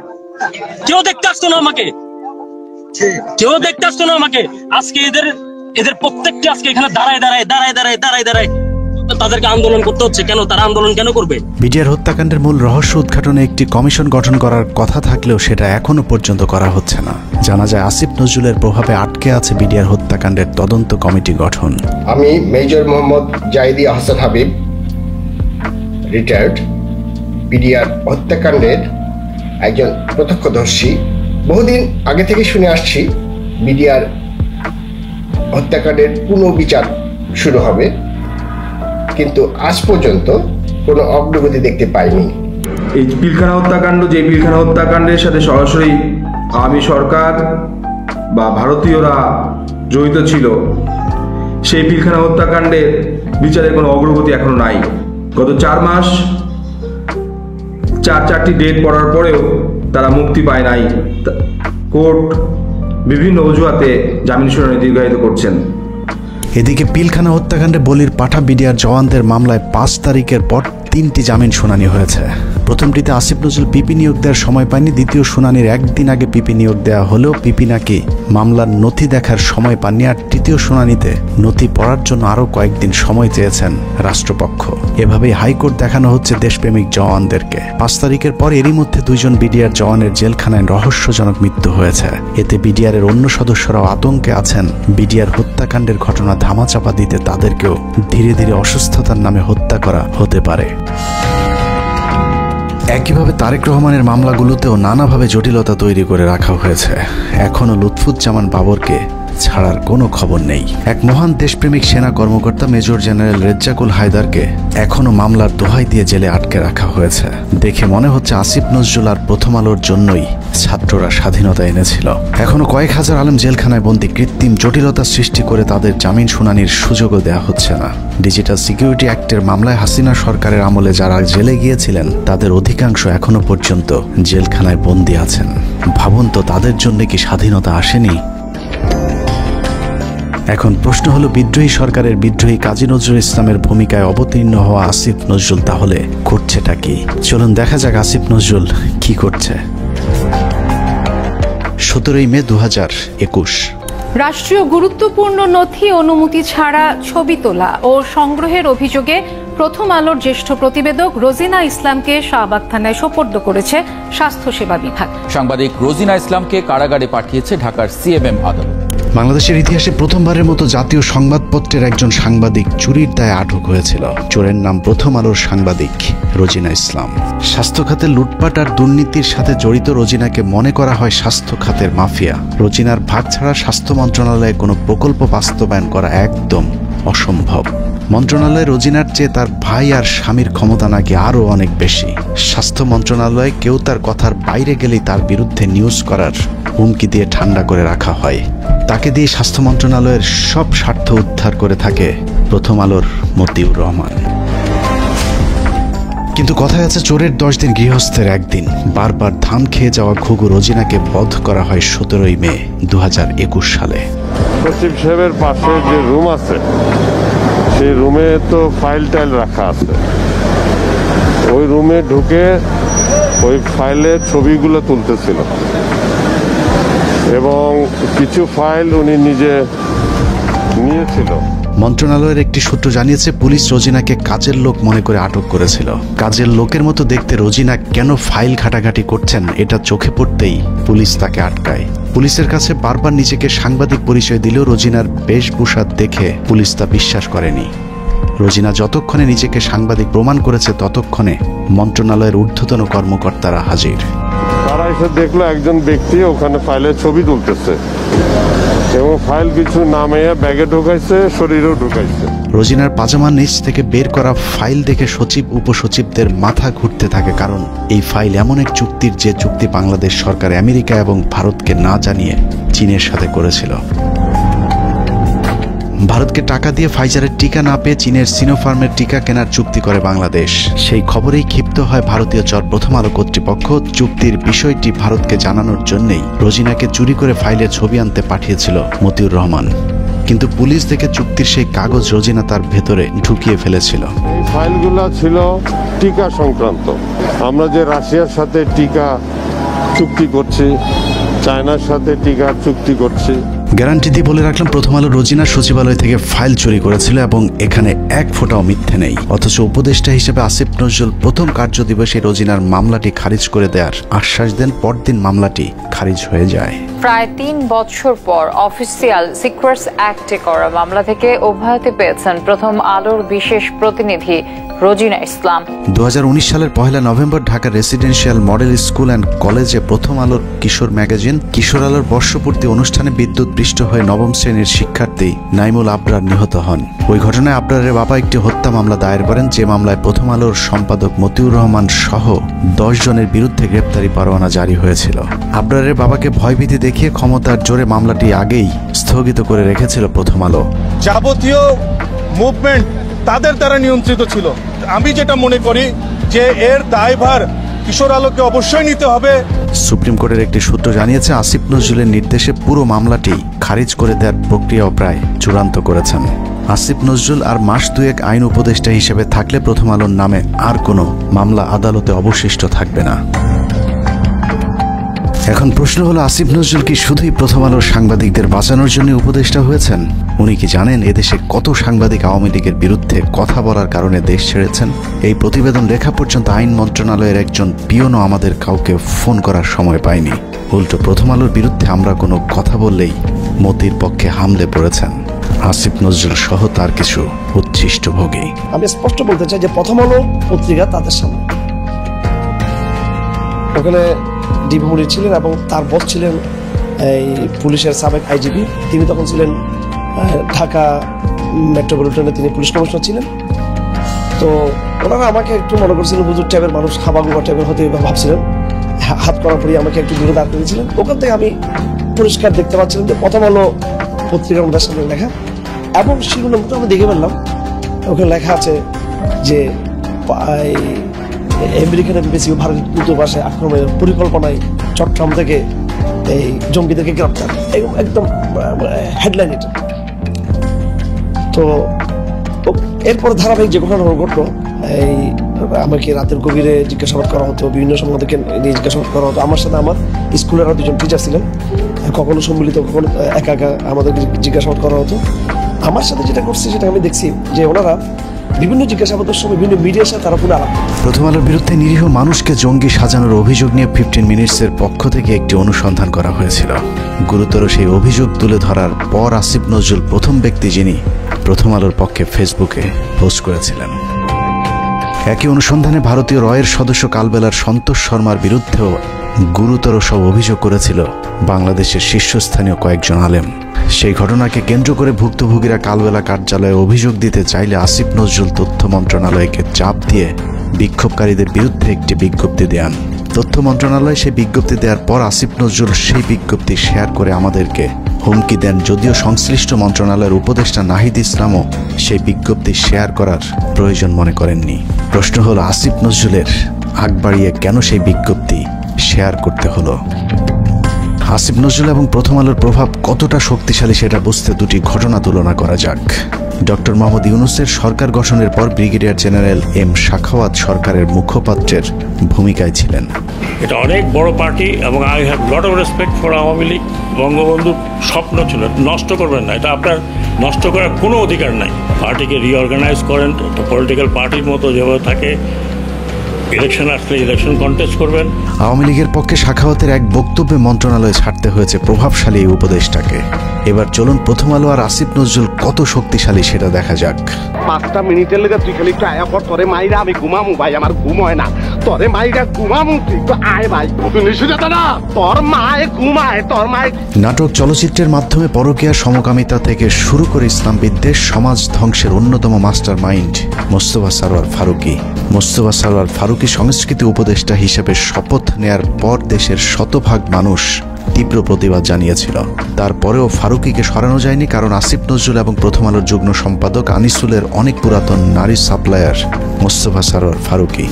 কেউ দেখতে আসতো না আমাকে, কেউ দেখতে আসতো না আমাকে। আজকে এদের প্রত্যেকটি আজকে এখানে দাঁড়ায় তাদেরকে আন্দোলন করতে হচ্ছে। কেন তারা আন্দোলন কেন করবে? বিডিআর হত্যাকাণ্ডের মূল রহস্য উদ্ঘাটনে একটি কমিশন গঠন করার কথা থাকলেও সেটা এখনো পর্যন্ত করা হচ্ছে না। জানা যায় আসিফ নজরুলের প্রভাবে আটকে আছে বিডিআর হত্যাকাণ্ডের তদন্ত কমিটি গঠন। আমি major Mohammad Zahidi Ahsan Habib, retired, BDR হত্যাকাণ্ডের একজন প্রত্যক্ষদর্শী। বহুদিন আগে থেকে শুনে আসছি বিডিআর হত্যাকাণ্ডের পুনর্বিচার শুরু হবে, কিন্তু আজ পর্যন্ত কোনো অগ্রগতি দেখতে পাইনি। এই পিলখানা হত্যাকাণ্ড, যে পিলখানা হত্যাকাণ্ডের সাথে সরাসরি আওয়ামী সরকার বা ভারতীয়রা জড়িত ছিল, সেই পিলখানা হত্যাকাণ্ডের বিচারের কোনো অগ্রগতি এখনো নাই। গত 4 মাস 4টি ডেট পড়ার পরেও তারা মুক্তি পায় নাই। কোর্ট বিভিন্ন অজুহাতে জামিন শুনানি দীর্ঘায়িত করছেন। এদিকে পিলখানা হত্যাকাণ্ডে বলির পাঠা বিডিআর জওয়ানদের মামলায় 5 তারিখের পর 3টি জামিন শুনানি হয়েছে। প্রথমটিতে আসিফ নজরুল পিপি নিয়োগ দেওয়ার সময় পায়নি, দ্বিতীয় শুনানির একদিন আগে পিপি নিয়োগ দেওয়া হলেও পিপি নাকি মামলার নথি দেখার সময় পাননি, আর তৃতীয় শুনানিতে নথি পড়ার জন্য আরও কয়েকদিন সময় চেয়েছেন রাষ্ট্রপক্ষ। এভাবেই হাইকোর্ট দেখানো হচ্ছে দেশপ্রেমিক জওয়ানদেরকে। 5 তারিখের পর এরই মধ্যে 2 জন বিডিআর জওয়ানের জেলখানায় রহস্যজনক মৃত্যু হয়েছে। এতে বিডিআরের অন্য সদস্যরাও আতঙ্কে আছেন বিডিআর হত্যাকাণ্ডের ঘটনা ধামাচাপা দিতে তাদেরকেও ধীরে ধীরে অসুস্থতার নামে হত্যা করা হতে পারে। একইভাবে তারেক রহমানের মামলাগুলোতেও নানাভাবে জটিলতা তৈরি করে রাখা হয়েছে। এখনও লুৎফুজ্জামান বাবরকে ছাড়ার কোনো খবর নেই। এক মহান দেশপ্রেমিক সেনা কর্মকর্তা মেজর জেনারেল রেজ্জাকুল হায়দারকে এখনো মামলার দোহাই দিয়ে জেলে আটকে রাখা হয়েছে। দেখে মনে হচ্ছে আসিফ নজরুল আর প্রথম আলোর জন্যই ছাত্ররা স্বাধীনতা এনেছিল। এখনো কয়েক হাজার আলেম জেলখানায় বন্দী, কৃত্রিম জটিলতা সৃষ্টি করে তাদের জামিন শুনানির সুযোগও দেওয়া হচ্ছে না। ডিজিটাল সিকিউরিটি অ্যাক্টের মামলায় হাসিনা সরকারের আমলে যারা জেলে গিয়েছিলেন তাদের অধিকাংশ এখনো পর্যন্ত জেলখানায় বন্দী আছেন। ভাবুন তো, তাদের জন্য কি স্বাধীনতা আসেনি? এখন প্রশ্ন হলো, বিদ্রোহী সরকারের বিদ্রোহী কাজী নজরুল ইসলামের ভূমিকায় অবতীর্ণ হওয়া আসিফ নজরুল তাহলে করছেটা কি? চলুন দেখা যাক আসিফ নজরুল কি করছে। 17 মে 2021। রাষ্ট্রীয় গুরুত্বপূর্ণ নথি অনুমতি ছাড়া ছবি তোলা ও সংগ্রহের অভিযোগে প্রথম আলোর জ্যেষ্ঠ প্রতিবেদক রোজিনা ইসলামকে শাহবাগ থানায় সোপর্দ করেছে স্বাস্থ্যসেবা বিভাগ। সাংবাদিক রোজিনা ইসলামকে কারাগারে পাঠিয়েছে ঢাকার সিএমএম আদালত। বাংলাদেশের ইতিহাসে প্রথমবারের মতো জাতীয় সংবাদপত্রের একজন সাংবাদিক চুরির দায়ে আটক হয়েছিল। চোরের নাম প্রথম আলোর সাংবাদিক রোজিনা ইসলাম। স্বাস্থ্য খাতের লুটপাট আর দুর্নীতির সাথে জড়িত রোজিনাকে মনে করা হয় স্বাস্থ্য খাতের মাফিয়া। রোজিনার ভাগ ছাড়া স্বাস্থ্য মন্ত্রণালয়ে কোনো প্রকল্প বাস্তবায়ন করা একদম অসম্ভব। মন্ত্রণালয়ে রোজিনার চেয়ে তার ভাই আর স্বামীর ক্ষমতা নাকি আরও অনেক বেশি। স্বাস্থ্য মন্ত্রণালয়ে কেউ তার কথার বাইরে গেলেই তার বিরুদ্ধে নিউজ করার হুমকি দিয়ে ঠান্ডা করে রাখা হয়। তাকে দিয়ে স্বাস্থ্য মন্ত্রণালয়ের সব স্বার্থ উদ্ধার করে থাকে প্রথম আলোর মতিউর রহমান। কিন্তু কথায় আছে চোরের 10 দিন গৃহস্থের একদিন। বারবার ধান খেয়ে যাওয়া ঘুঘু রোজিনাকে বধ করা হয় 17 মে 2021 সালে। সচিব সাহেবের পাশে যে রুম আছে সেই রুমে তো ফাইল টাইল রাখা আছে। ওই রুমে ঢুকে ওই ফাইলের ছবিগুলো তুলতেছিল এবং কিছু ফাইল উনি নিজে নিয়েছিল। মন্ত্রণালয়ের একটি সূত্র জানিয়েছে পুলিশ রোজিনাকে কাজের লোক মনে করে আটক করেছিল। কাজের লোকের মতো দেখতে রোজিনা কেন ফাইল ঘাটাঘাটি করছেন এটা চোখে পড়তেই পুলিশ তাকে আটকায়। পুলিশের কাছে বারবার নিজেকে সাংবাদিক পরিচয় দিলেও রোজিনার বেশভূষা দেখে পুলিশ তা বিশ্বাস করেনি। রোজিনা যতক্ষণে নিজেকে সাংবাদিক প্রমাণ করেছে ততক্ষণে মন্ত্রণালয়ের ঊর্ধ্বতন কর্মকর্তারা হাজির। তারা এসে দেখলো একজন ব্যক্তি ওখানে ফাইলের ছবি তুলতেছে এবং ফাইল কিছু নামে ব্যাগে ঢুকাইছে, শরীরেও ঢুকাইছে। রোজিনার পাজামার নিচ থেকে বের করা ফাইল দেখে সচিব উপসচিবদের মাথা ঘুরতে থাকে, কারণ এই ফাইল এমন এক চুক্তির যে চুক্তি বাংলাদেশ সরকার আমেরিকা এবং ভারতকে না জানিয়ে চীনের সাথে করেছিল। ভারতকে টাকা দিয়ে ফাইজারের টিকা না পেয়ে চীনের সিনোফার্মের টিকা কেনার চুক্তি করে বাংলাদেশ। সেই খবরেই ক্ষিপ্ত হয় ভারতীয় প্রথম আলো কর্তৃপক্ষ। চুক্তির বিষয়টি ভারতকে জানানোর জন্যই রোজিনাকে চুরি করে ফাইলের ছবি আনতে পাঠিয়েছিল মতিউর রহমান। কিন্তু পুলিশ দেখে চুক্তির সেই কাগজ রোজিনা তার ভেতরে ঢুকিয়ে ফেলেছিল। এই ফাইলগুলো ছিল টিকা সংক্রান্ত। আমরা যে রাশিয়ার সাথে টিকা চুক্তি করছি, চায়নার সাথে টিকার চুক্তি করছি। গ্যারান্টি দিয়ে বলে রাখলাম প্রথম আলো রোজিনা সচিবালয় থেকে ফাইল চুরি করেছিল এবং এখানে এক ফোঁটাও মিথ্যে নেই। অথচ উপদেষ্টা হিসেবে আসিফ নজরুল প্রথম কার্যদিবসে রোজিনার মামলাটি খারিজ করে দেওয়ার আশ্বাস দেন। পরদিন মামলাটি খারিজ হয়ে যায়। প্রায় 3 বছর পর অফিসিয়াল সিক্রেটস অ্যাক্টে করা মামলা থেকে অব্যাহতি পেয়েছেন প্রথম আলোর বিশেষ প্রতিনিধি রোজিনা ইসলাম। 2019 সালের 1 November Dhaka residential model school and কলেজে প্রথম আলোর কিশোর ম্যাগাজিন কিশোর আলোর বর্ষপূর্তি অনুষ্ঠানে বিদ্যুৎ পৃষ্ঠ হয়ে 9ম শ্রেণীর শিক্ষার্থী নাইমুল আবরার নিহত হন। ওই ঘটনায় আবরারের বাবা একটি হত্যা মামলা দায়ের করেন, যে মামলায় প্রথম আলোর সম্পাদক মতিউর রহমান সহ 10 জনের বিরুদ্ধে গ্রেপ্তারি পরোয়ানা জারি হয়েছিল। আবরারের বাবাকে ভয়ভীতি দেখিয়ে ক্ষমতার জোরে মামলাটি আগেই স্থগিত করে রেখেছিল প্রথম আলো। যাবতীয় মুভমেন্ট তাদের দ্বারা নিয়ন্ত্রিত ছিল। আমি যেটা মনে করি যে এর দায়ভার কিশোর আলোকে অবশ্যই নিতে হবে। সুপ্রিম কোর্টের একটি সূত্র জানিয়েছে আসিফ নজরুলের নির্দেশে পুরো মামলাটি খারিজ করে দেওয়ার প্রক্রিয়াও প্রায় চূড়ান্ত করেছেন। আসিফ নজরুল আর মাস 2 আইন উপদেষ্টা হিসেবে থাকলে প্রথম আলোর নামে আর কোনো মামলা আদালতে অবশিষ্ট থাকবে না। এখন প্রশ্ন হলো, আসিফ নজরুল কি শুধুই প্রথম আলোর সাংবাদিকদের বাঁচানোর জন্য উপদেষ্টা হয়েছেন? উনি কি জানেন এদেশে কত সাংবাদিক আওয়ামী লীগের বিরুদ্ধে কথা বলার কারণে দেশ ছেড়েছেন? এই প্রতিবেদন লেখা পর্যন্ত আইন মন্ত্রণালয়ের একজন পিয়নও আমাদের কাউকে ফোন করার সময় পায়নি। উল্টো প্রথম আলোর বিরুদ্ধে আমরা কোনো কথা বললেই মতির পক্ষে হামলে পড়েছেন আসিফ নজরুল সহ তার কিছু উচ্ছিষ্টভোগী। আমি স্পষ্ট বলতে চাই যে প্রথম আলো পত্রিকা তাদের সামনে, ওখানে ডিবি মুনির ছিলেন এবং তার বস ছিলেন এই পুলিশের সাবেক আইজিপি। তিনি তখন ছিলেন ঢাকা মেট্রোপলিটনে, তিনি পুলিশ কমিশনার ছিলেন। তো ওনারা আমাকে একটু মনে করছিলেন হুজুর টাইপের মানুষ, হাবাগুবা টাইপের হতে ভাবছিলেন। হাত করার পরই আমাকে একটু দূরে দাঁড় করেছিলেন। ওখান থেকে আমি পরিষ্কার দেখতে পাচ্ছিলাম যে প্রথম আলো পত্রিকার আমাদের সামনে লেখা, এবং শিরোনামটা আমি দেখে ফেললাম। ওখানে লেখা আছে যে আমেরিকান এমবেসি ও ভারতের দূতাবাসে আক্রমণের পরিকল্পনায় চট্টগ্রাম থেকে এই জঙ্গিদেরকে গ্রেপ্তার, একদম হেডলাইন এটা। তো এরপর ধারাবাহিক যে ঘটনা ঘটলো, এই আমাকে রাতের গভীরে জিজ্ঞাসাবাদ করা হতো, বিভিন্ন সময় থেকে নিয়ে জিজ্ঞাসাবাদ করা হতো। আমার সাথে আমার স্কুলের আরও 2জন টিচার ছিলেন, কখনো সম্মিলিত কখনো একা একা আমাদেরকে জিজ্ঞাসাবাদ করা হতো। আমার সাথে যেটা করছে সেটা আমি দেখছি যে ওনারা বিভিন্ন জিজ্ঞাসাবাদের সময় বিভিন্ন মিডিয়ার সাথে তারা পুরো আলাপ। প্রথম আলোর বিরুদ্ধে নিরীহ মানুষকে জঙ্গি সাজানোর অভিযোগ নিয়ে 15 মিনিটসের পক্ষ থেকে একটি অনুসন্ধান করা হয়েছিল। গুরুতর সেই অভিযোগ তুলে ধরার পর আসিফ নজরুল প্রথম ব্যক্তি যিনি প্রথম আলোর পক্ষে ফেসবুকে পোস্ট করেছিলেন। একই অনুসন্ধানে ভারতীয় রয়ের সদস্য কালবেলার সন্তোষ শর্মার বিরুদ্ধেও গুরুতর সব অভিযোগ করেছিল বাংলাদেশের শীর্ষস্থানীয় কয়েকজন আলেম। সেই ঘটনাকে কেন্দ্র করে ভুক্তভোগীরা কালবেলা কার্যালয়ে অভিযোগ দিতে চাইলে আসিফ নজরুল তথ্য মন্ত্রণালয়কে চাপ দিয়ে বিক্ষোভকারীদের বিরুদ্ধে একটি বিজ্ঞপ্তি দেন। তথ্য মন্ত্রণালয় সেই বিজ্ঞপ্তি দেওয়ার পর আসিফ নজরুল সেই বিজ্ঞপ্তি শেয়ার করে আমাদেরকে হুমকি দেন, যদিও সংশ্লিষ্ট মন্ত্রণালয়ের উপদেষ্টা নাহিদ ইসলামও সেই বিজ্ঞপ্তি শেয়ার করার প্রয়োজন মনে করেননি। প্রশ্ন হলো, আসিফ নজরুলের আগ বাড়িয়ে কেন সেই বিজ্ঞপ্তি শেয়ার করতে হলো? আসিফ নজরুল এবং প্রথম আলোর প্রভাব কতটা শক্তিশালী সেটা বুঝতে দুটি ঘটনা তুলনা করা যাক। ডক্টর মোহাম্মদ ইউনূসের সরকার গঠনের পর ব্রিগেডিয়ার জেনারেল এম শাখাওয়াত সরকারের মুখপাত্রের ভূমিকায় ছিলেন। এটা অনেক বড় পার্টি এবং I have lot of respect for Awami League. বঙ্গবন্ধুর স্বপ্ন ছিল নষ্ট করবেন না, এটা আপনার নষ্ট করার কোনো অধিকার নাই। পার্টিকে রিঅর্গানাইজ করেন, একটা পলিটিক্যাল পার্টির মতো যেভাবে থাকে, ইলেকশন আসলে ইলেকশন কন্টেস্ট করবেন। আওয়ামী লীগের পক্ষে শাখাওয়াতের এক বক্তব্যে মন্ত্রণালয়ে ছাড়তে হয়েছে প্রভাবশালী এই উপদেষ্টাকে। এবার চলুন প্রথম আলো আর আসিফ নজরুল কত শক্তিশালী সেটা দেখা যাক। 5টা মিনিটের লেগে তুই খালি একটু আয়া পর, তোরে মাইরা আমি ঘুমামু ভাই, আমার ঘুম হয় না, তোরে মাইরা ঘুমামু, তুই একটু আয় ভাই, তুই নিশুজা না, তোর মায়ে ঘুমায়, তোর মায়ে। নাটক, চলচ্চিত্রের মাধ্যমে পরকীয়া, সমকামিতা থেকে শুরু করে ইসলাম বিদ্বেষ, সমাজ ধ্বংসের অন্যতম মাস্টার মাইন্ড মোস্তফা সরোয়ার ফারুকী। মোস্তফা সরোয়ার ফারুকী সংস্কৃতি উপদেষ্টা হিসেবে শপথ নেয়ার পর দেশের শতভাগ মানুষ তীব্র প্রতিবাদ জানিয়েছিল। তারপরেও ফারুকীকে সরানো যায়নি, কারণ আসিফ নজরুল এবং প্রথম আলোর যুগ্ম সম্পাদক আনিসুলের অনেক পুরাতন নারী সাপ্লায়ার মোস্তফা সরোয়ার ফারুকী।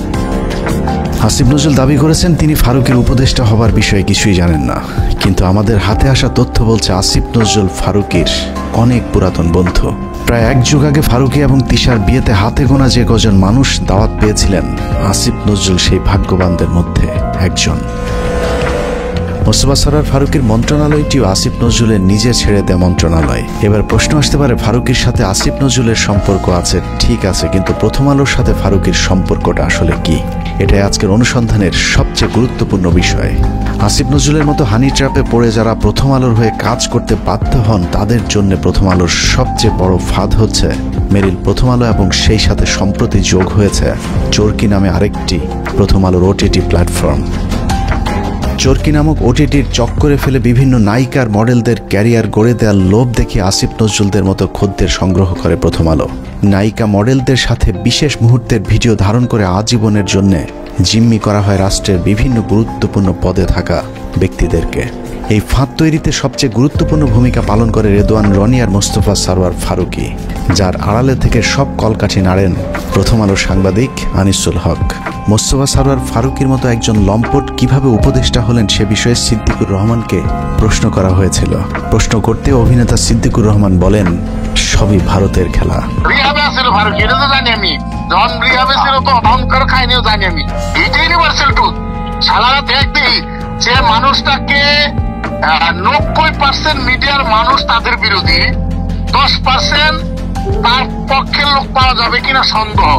আসিফ নজরুল দাবি করেছেন তিনি ফারুকের উপদেষ্টা হবার বিষয়ে কিছুই জানেন না, কিন্তু আমাদের হাতে আসা তথ্য বলছে আসিফ নজরুল ফারুকীর অনেক পুরাতন বন্ধু। প্রায় এক যুগ আগে ফারুকী এবং তিশার বিয়েতে হাতে গোনা যে কজন মানুষ দাওয়াত পেয়েছিলেন, আসিফ নজরুল সেই ভাগ্যবানদের মধ্যে একজন। মোস্তফা সরোয়ার ফারুকীর মন্ত্রণালয়টিও আসিফ নজরুলের নিজে ছেড়ে দেয় মন্ত্রণালয়। এবার প্রশ্ন আসতে পারে, ফারুকীর সাথে আসিফ নজরুলের সম্পর্ক আছে, ঠিক আছে, কিন্তু প্রথম আলোর সাথে ফারুকীর সম্পর্কটা আসলে কি? এটাই আজকের অনুসন্ধানের সবচেয়ে গুরুত্বপূর্ণ বিষয়। আসিফ নজরুলের মতো হানি ট্র্যাপে পড়ে যারা প্রথম আলোর হয়ে কাজ করতে বাধ্য হন, তাদের জন্য প্রথম আলোর সবচেয়ে বড় ফাঁদ হচ্ছে মেরিল প্রথম আলো, এবং সেই সাথে সম্প্রতি যোগ হয়েছে চরকি নামে আরেকটি প্রথম আলোর ওটিটি প্ল্যাটফর্ম। চরকি নামক ওটিটির চক্করে ফেলে বিভিন্ন নায়িকার মডেলদের ক্যারিয়ার গড়ে দেওয়ার লোভ দেখে আসিফ নজরুলদের মতো খদ্দের সংগ্রহ করে প্রথম আলো। নায়িকা মডেলদের সাথে বিশেষ মুহূর্তের ভিডিও ধারণ করে আজীবনের জন্য জিম্মি করা হয় রাষ্ট্রের বিভিন্ন গুরুত্বপূর্ণ পদে থাকা ব্যক্তিদেরকে। এই ফাঁদ তৈরিতে সবচেয়ে গুরুত্বপূর্ণ ভূমিকা পালন করে রেদওয়ান রনি আর মোস্তফা সরোয়ার ফারুকী, যার আড়ালে থেকে সব কলকাঠি নাড়েন প্রথম আলোর সাংবাদিক আনিসুল হক। মোস্তফা সরোয়ার ফারুকীর মতো একজন লম্পট কিভাবে উপদেষ্টা হলেন সে বিষয়ে সিদ্দিকুর রহমানকে প্রশ্ন করা হয়েছিল। প্রশ্ন করতে অভিনেতা সিদ্দিকুর রহমান বলেন, সবই ভারতের খেলা। রিহাবে ছিল ফারুকী, এটা তো জানি আমি, যখন রিহাবে ছিল তো অহংকার খাইনিও জানি আমি। এটা ইউনিভার্সাল ট্রুথ। সালারা দেখবি যে মানুষটাকে 90% মিডিয়ার মানুষ তাদের বিরোধী, 10% তার পক্ষের লোক পাওয়া যাবে কিনা সন্দেহ,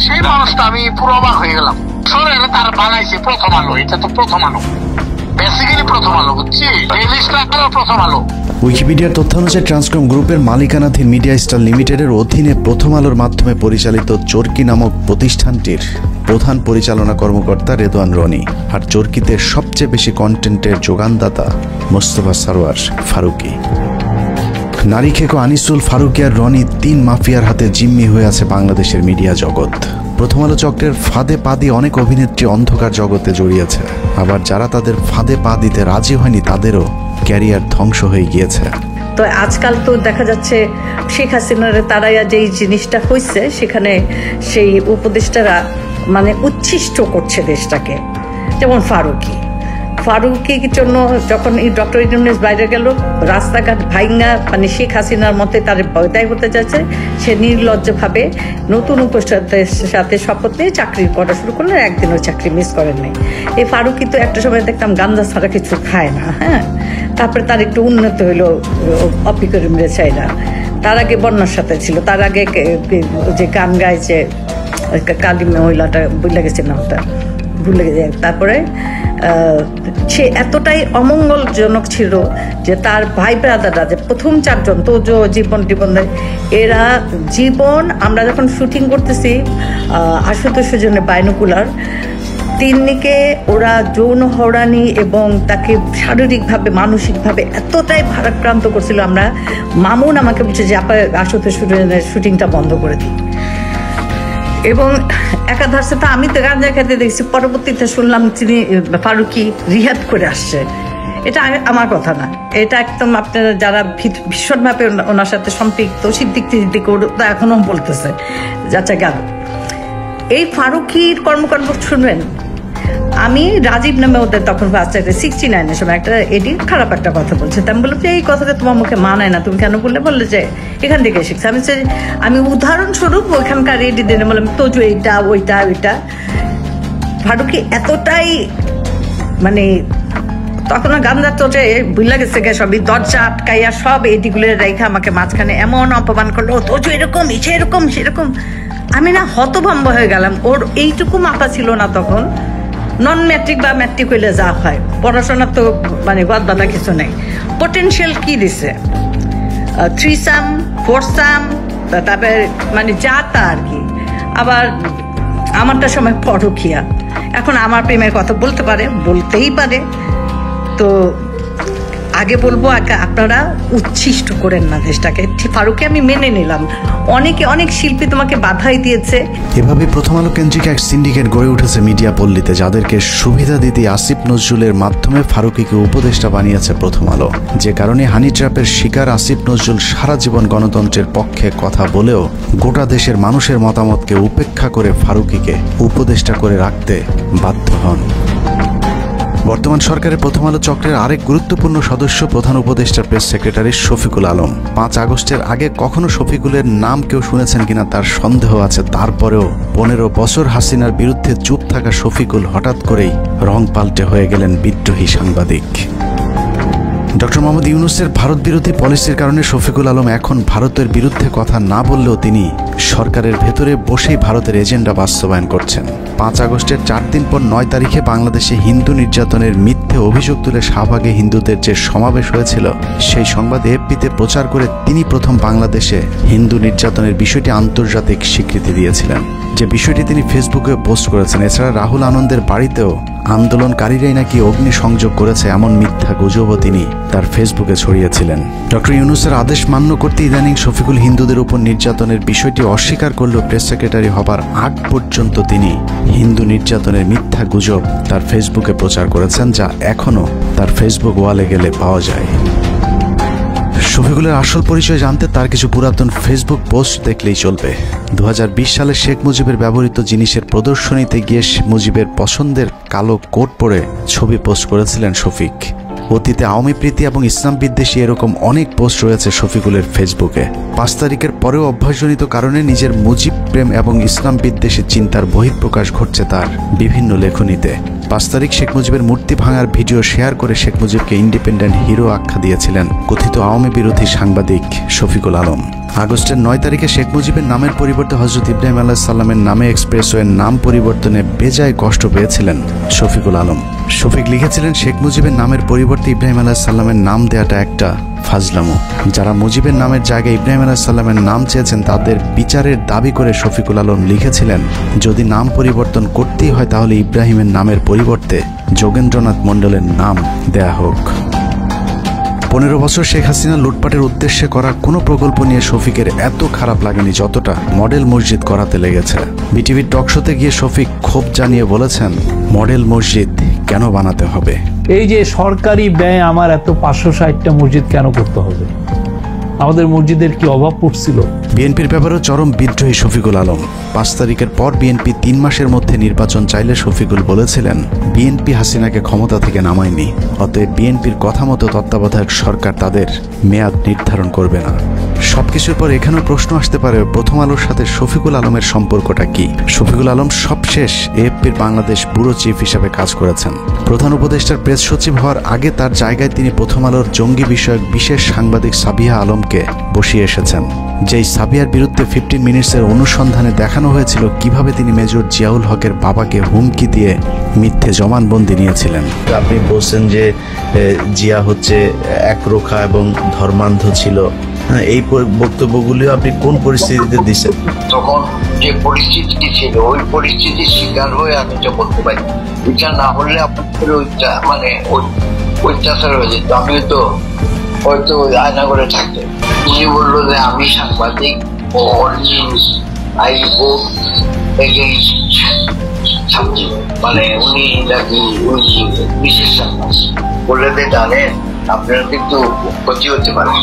সেই মানুষটা আমি পুরো অবাক হয়ে গেলাম। সরে তার বানাইছে প্রথম আলো, এটা তো প্রথম আলো, বেসিক্যালি প্রথম আলো, বুঝছি, এই লিস্টটা প্রথম আলো। উইকিপিডিয়ার তথ্য অনুযায়ী ট্রান্সকম গ্রুপের মালিকানাধীন মিডিয়া স্টার লিমিটেডের অধীনে প্রথম আলোর মাধ্যমে পরিচালিত চরকি নামক প্রতিষ্ঠানটির প্রধান পরিচালনা কর্মকর্তা রেদওয়ান রনি, আর চরকিতে সবচেয়ে বেশি কন্টেন্টের যোগানদাতা মোস্তফা সরোয়ার ফারুকী। নারী খেকো আনিসুল, ফারুকী আর রনি, 3 মাফিয়ার হাতে জিম্মি হয়ে আছে বাংলাদেশের মিডিয়া জগৎ। প্রথম আলো চক্রের ফাঁদে পা দিয়ে অনেক অভিনেত্রী অন্ধকার জগতে জড়িয়েছে, আবার যারা তাদের ফাঁদে পা দিতে রাজি হয়নি তাদেরও ক্যারিয়ার ধ্বংস হয়ে গিয়েছে। তো আজকাল তো দেখা যাচ্ছে শেখ হাসিনার তারাইয়া যেই জিনিসটা হয়েছে, সেখানে সেই উপদেষ্টারা মানে উচ্ছিষ্ট করছে দেশটাকে। যেমন ফারুকীর জন্য যখন এই ডক্টর ইউনূস বাইরে গেল, রাস্তাঘাট ভাইঙ্গা মানে শেখ হাসিনার মতে তার ভয়দায় হতে যাচ্ছে, সে নির্লজ্জভাবে নতুন উপদেষ্টাদের সাথে শপথ নিয়ে চাকরি করা শুরু করলেন, একদিনও চাকরি মিস করেন নাই। এই ফারুকী তো একটা সময় দেখতাম গাঞ্জা ছাড়া কিছু খায় না, হ্যাঁ, তারপরে তার একটু উন্নত হইলো অপি করে চাই না, তার আগে বন্যার সাথে ছিল, তার আগে যে গান গাইছে কালী মহিলাটা ভুলে গেছে নামটা, ভুলে গেছে। তারপরে সে এতটাই অমঙ্গলজনক ছিল যে তার ভাই ব্রাদাররা যে প্রথম 4 জন তো জীবন এরা জীবন, আমরা যখন শুটিং করতেছি আশুতোষ জন্য বাইনোকুলার, তিন্নিকে ওরা যৌন হয়রানি এবং তাকে শারীরিকভাবে মানসিকভাবে এতটাই ভারাক্রান্ত করছিল। আমরা মামুন আমাকে বলছে যে আপনার আশুতোষ শুটিংটা বন্ধ করে দিই, এবং একাধারে তো আমি তো গাঁজা খেতে দেখছি, পরবর্তীতে শুনলাম তিনি ফারুকী রিহাদ করে আসছে। এটা আমার কথা না, এটা একদম আপনারা যারা ভীষণভাবে ওনার সাথে সম্পৃক্ত সিদ্দিক ওরা এখনো বলতেছে যাচ্ছে গেল। এই ফারুকির কর্মকাণ্ড শুনবেন। আমি রাজীব নামে ওদের তখন বাচ্চাটা 69-এর সময় একটা এডি খারাপ একটা কথা বলছে, আমি বললাম যে এই কথাটা তোমার মুখে মানায় না, তুমি কেন বললে যে এখান থেকে শিখছে। আমি উদাহরণস্বরূপ ওইখানকার এডি দিয়ে বললাম তোজু এইটা ওইটা ওইটা। ফারুকি এতটাই মানে তখন গান্ধার তোজে বুঝলা গেছে গে সবই, দরজা আটকাইয়া সব এডিগুলো রেখে আমাকে মাঝখানে এমন অপমান করলো, তোজু এরকম সেরকম সেরকম। আমি না হতভম্ব হয়ে গেলাম। ওর এইটুকু মাথা ছিল না তখন, নন ম্যাট্রিক বা ম্যাট্রিক হইলে যা হয়, পড়াশোনার তো মানে গদ বাঁধা কিছু নেই। পোটেনশিয়াল কি দিছে, 3 সাম 4 সাম, তারপরে মানে যা তা আর কি। আবার আমারটা সময় পরকিয়া, এখন আমার প্রেমের কথা বলতে পারে, বলতেই পারে। তো আগে বলবো আপনারা উচ্ছিষ্ট করেন না দেশটাকে। ফারুককে আমি মেনে নিলাম, অনেক শিল্পী তোমাকে বাধাই দিয়েছে। এভাবে প্রথম আলো কেন্দ্রিক এক সিন্ডিকেট গড়ে উঠেছে মিডিয়া পল্লীতে, যাদেরকে সুবিধা দিতে আসিফ নজরুলের মাধ্যমে ফারুকিকে উপদেষ্টা বানিয়েছে প্রথম আলো। যে কারণে হানি ট্র্যাপের শিকার আসিফ নজরুল সারা জীবন গণতন্ত্রের পক্ষে কথা বলেও গোটা দেশের মানুষের মতামতকে উপেক্ষা করে ফারুকিকে উপদেষ্টা করে রাখতে বাধ্য হন। বর্তমান সরকারের প্রথম আলো চক্রের আরেক গুরুত্বপূর্ণ সদস্য প্রধান উপদেষ্টার প্রেস সেক্রেটারি শফিকুল আলম। 5 আগস্টের আগে কখনো শফিকুলের নাম কেউ শুনেছেন কিনা তার সন্দেহ আছে। তারপরেও 15 বছর হাসিনার বিরুদ্ধে চুপ থাকা শফিকুল হঠাৎ করেই রং পাল্টে হয়ে গেলেন বিদ্রোহী সাংবাদিক। ডক্টর মোহাম্মদ ইউনূসের ভারত বিরোধী পলিসির কারণে শফিকুল আলম এখন ভারতের বিরুদ্ধে কথা না বললেও তিনি সরকারের ভেতরে বসেই ভারতের এজেন্ডা বাস্তবায়ন করছেন। 5 আগস্টের 4 দিন পর 9 তারিখে বাংলাদেশে হিন্দু নির্যাতনের মিথ্যে অভিযোগ তুলে শাহবাগে হিন্দুদের যে সমাবেশ হয়েছিল, সেই সংবাদ এএফপিতে প্রচার করে তিনি প্রথম বাংলাদেশে হিন্দু নির্যাতনের বিষয়টি আন্তর্জাতিক স্বীকৃতি দিয়েছিলেন, যে বিষয়টি তিনি ফেসবুকে পোস্ট করেছেন। এছাড়া রাহুল আনন্দের বাড়িতেও আন্দোলনকারীরাই নাকি অগ্নি সংযোগ করেছে এমন মিথ্যা গুজবও তিনি তার ফেসবুকে ছড়িয়েছিলেন। ডক্টর ইউনূসের আদেশ মান্য করতে ইদানিং শফিকুল হিন্দুদের উপর নির্যাতনের বিষয়টি অস্বীকার করলেও প্রেস সেক্রেটারি হবার আগ পর্যন্ত তিনি হিন্দু নির্যাতনের মিথ্যা গুজব তার ফেসবুকে প্রচার করেছেন, যা এখনও তার ফেসবুক ওয়ালে গেলে পাওয়া যায়। শফিকুলের আসল পরিচয় জানতে তার কিছু পুরাতন ফেসবুক পোস্ট দেখলেই চলবে। 2020 সালে শেখ মুজিবের ব্যবহৃত জিনিসের প্রদর্শনীতে গিয়ে মুজিবের পছন্দের কালো কোট পরে ছবি পোস্ট করেছিলেন শফিক। অতীতে আওয়ামী প্রীতি এবং ইসলাম বিদ্বেষী এরকম অনেক পোস্ট রয়েছে শফিকুলের ফেসবুকে। 5 তারিখের পরেও অভ্যাসজনিত কারণে নিজের মুজিব প্রেম এবং ইসলাম বিদ্বেষী চিন্তার বহিঃপ্রকাশ ঘটছে তার বিভিন্ন লেখনীতে। 5 তারিখ শেখ মুজিবের মূর্তি ভাঙার ভিডিও শেয়ার করে শেখ মুজিবকে ইন্ডিপেন্ডেন্ট হিরো আখ্যা দিয়েছিলেন কথিত আওয়ামী বিরোধী সাংবাদিক শফিকুল আলম। আগস্টের 9 তারিখে শেখ মুজিবের নামের পরিবর্তে হযরত ইব্রাহিম আলাইহিস সালামের নামে এক্সপ্রেসওয়ের নাম পরিবর্তনে বেজায় কষ্ট পেয়েছিলেন শফিকুল আলম। শফিক লিখেছিলেন, শেখ মুজিবের নামের পরিবর্তে ইব্রাহিম আলাইহিস সালামের নাম দেওয়াটা একটা ফাজলামো। যারা মুজিবের নামের জায়গায় ইব্রাহিম আলাইহিস সালামের নাম চেয়েছেন তাদের বিচারের দাবি করে শফিকুল আলম লিখেছিলেন, যদি নাম পরিবর্তন করতেই হয় তাহলে ইব্রাহিমের নামের পরিবর্তে যোগেন্দ্রনাথ মণ্ডলের নাম দেয়া হোক। 15 বছর শেখ হাসিনা লুটপাটের উদ্দেশ্যে করা কোনো প্রকল্প নিয়ে শফিকের এত খারাপ লাগেনি যতটা মডেল মসজিদ করাতে লেগেছে। বিটিভির টকশোতে গিয়ে শফিক ক্ষোভ জানিয়ে বলেছেন, মডেল মসজিদ কেন বানাতে হবে? এই যে সরকারি ব্যয় আমার এত 560টা মসজিদ কেন করতে হবে? আমাদের মসজিদের কি অভাব পড়ছিল? বিএনপির ব্যাপারেও চরম বিদ্রোহী শফিকুল আলম। 5 তারিখের পর বিএনপি 3 মাসের মধ্যে নির্বাচন চাইলে শফিকুল বলেছিলেন, বিএনপি হাসিনাকে ক্ষমতা থেকে নামায়নি, অতএব বিএনপির কথা মতো তত্ত্বাবধায়ক সরকার তাদের মেয়াদ নির্ধারণ করবে না। সবকিছুর পর এখানেও প্রশ্ন আসতে পারে, প্রথম আলোর সাথে শফিকুল আলমের সম্পর্কটা কি? শফিকুল আলম সবশেষ এএফপির বাংলাদেশ ব্যুরো চিফ হিসাবে কাজ করেছেন। প্রধান উপদেষ্টার প্রেস সচিব হওয়ার আগে তার জায়গায় তিনি প্রথম আলোর জঙ্গি বিষয়ক বিশেষ সাংবাদিক সাবিহা আলমকে বসিয়ে এসেছেন। যেই সাবিয়ার বিরুদ্ধে 15 মিনিটসের অনুসন্ধানে দেখানো হয়েছিল কিভাবে তিনি মেজর জিয়াউল হকের বাবাকে হুমকি দিয়ে মিথ্যে জবানবন্দি নিয়েছিলেন। আপনি বলছেন যে জিয়া হচ্ছে একরোখা এবং ধর্মান্ধ ছিল, এই বক্তব্যগুলি আপনি কোন পরিস্থিতিতে দিচ্ছেন? তখন যে পরিস্থিতি ছিল ওই পরিস্থিতির শিকার হয়ে আমি এটা বলতে পারি। এটা না হলে আপনাদের ওইটা মানে অত্যাচার হয়ে যেত, আমিও তো হয়তো আয়না করে থাকতে। উনি বললো যে আমি সাংবাদিক ও news I vote against subject, মানে উনি নাকি উনি বিশেষ বললে যে জানেন আপনারা কিন্তু ক্ষতি হতে পারে,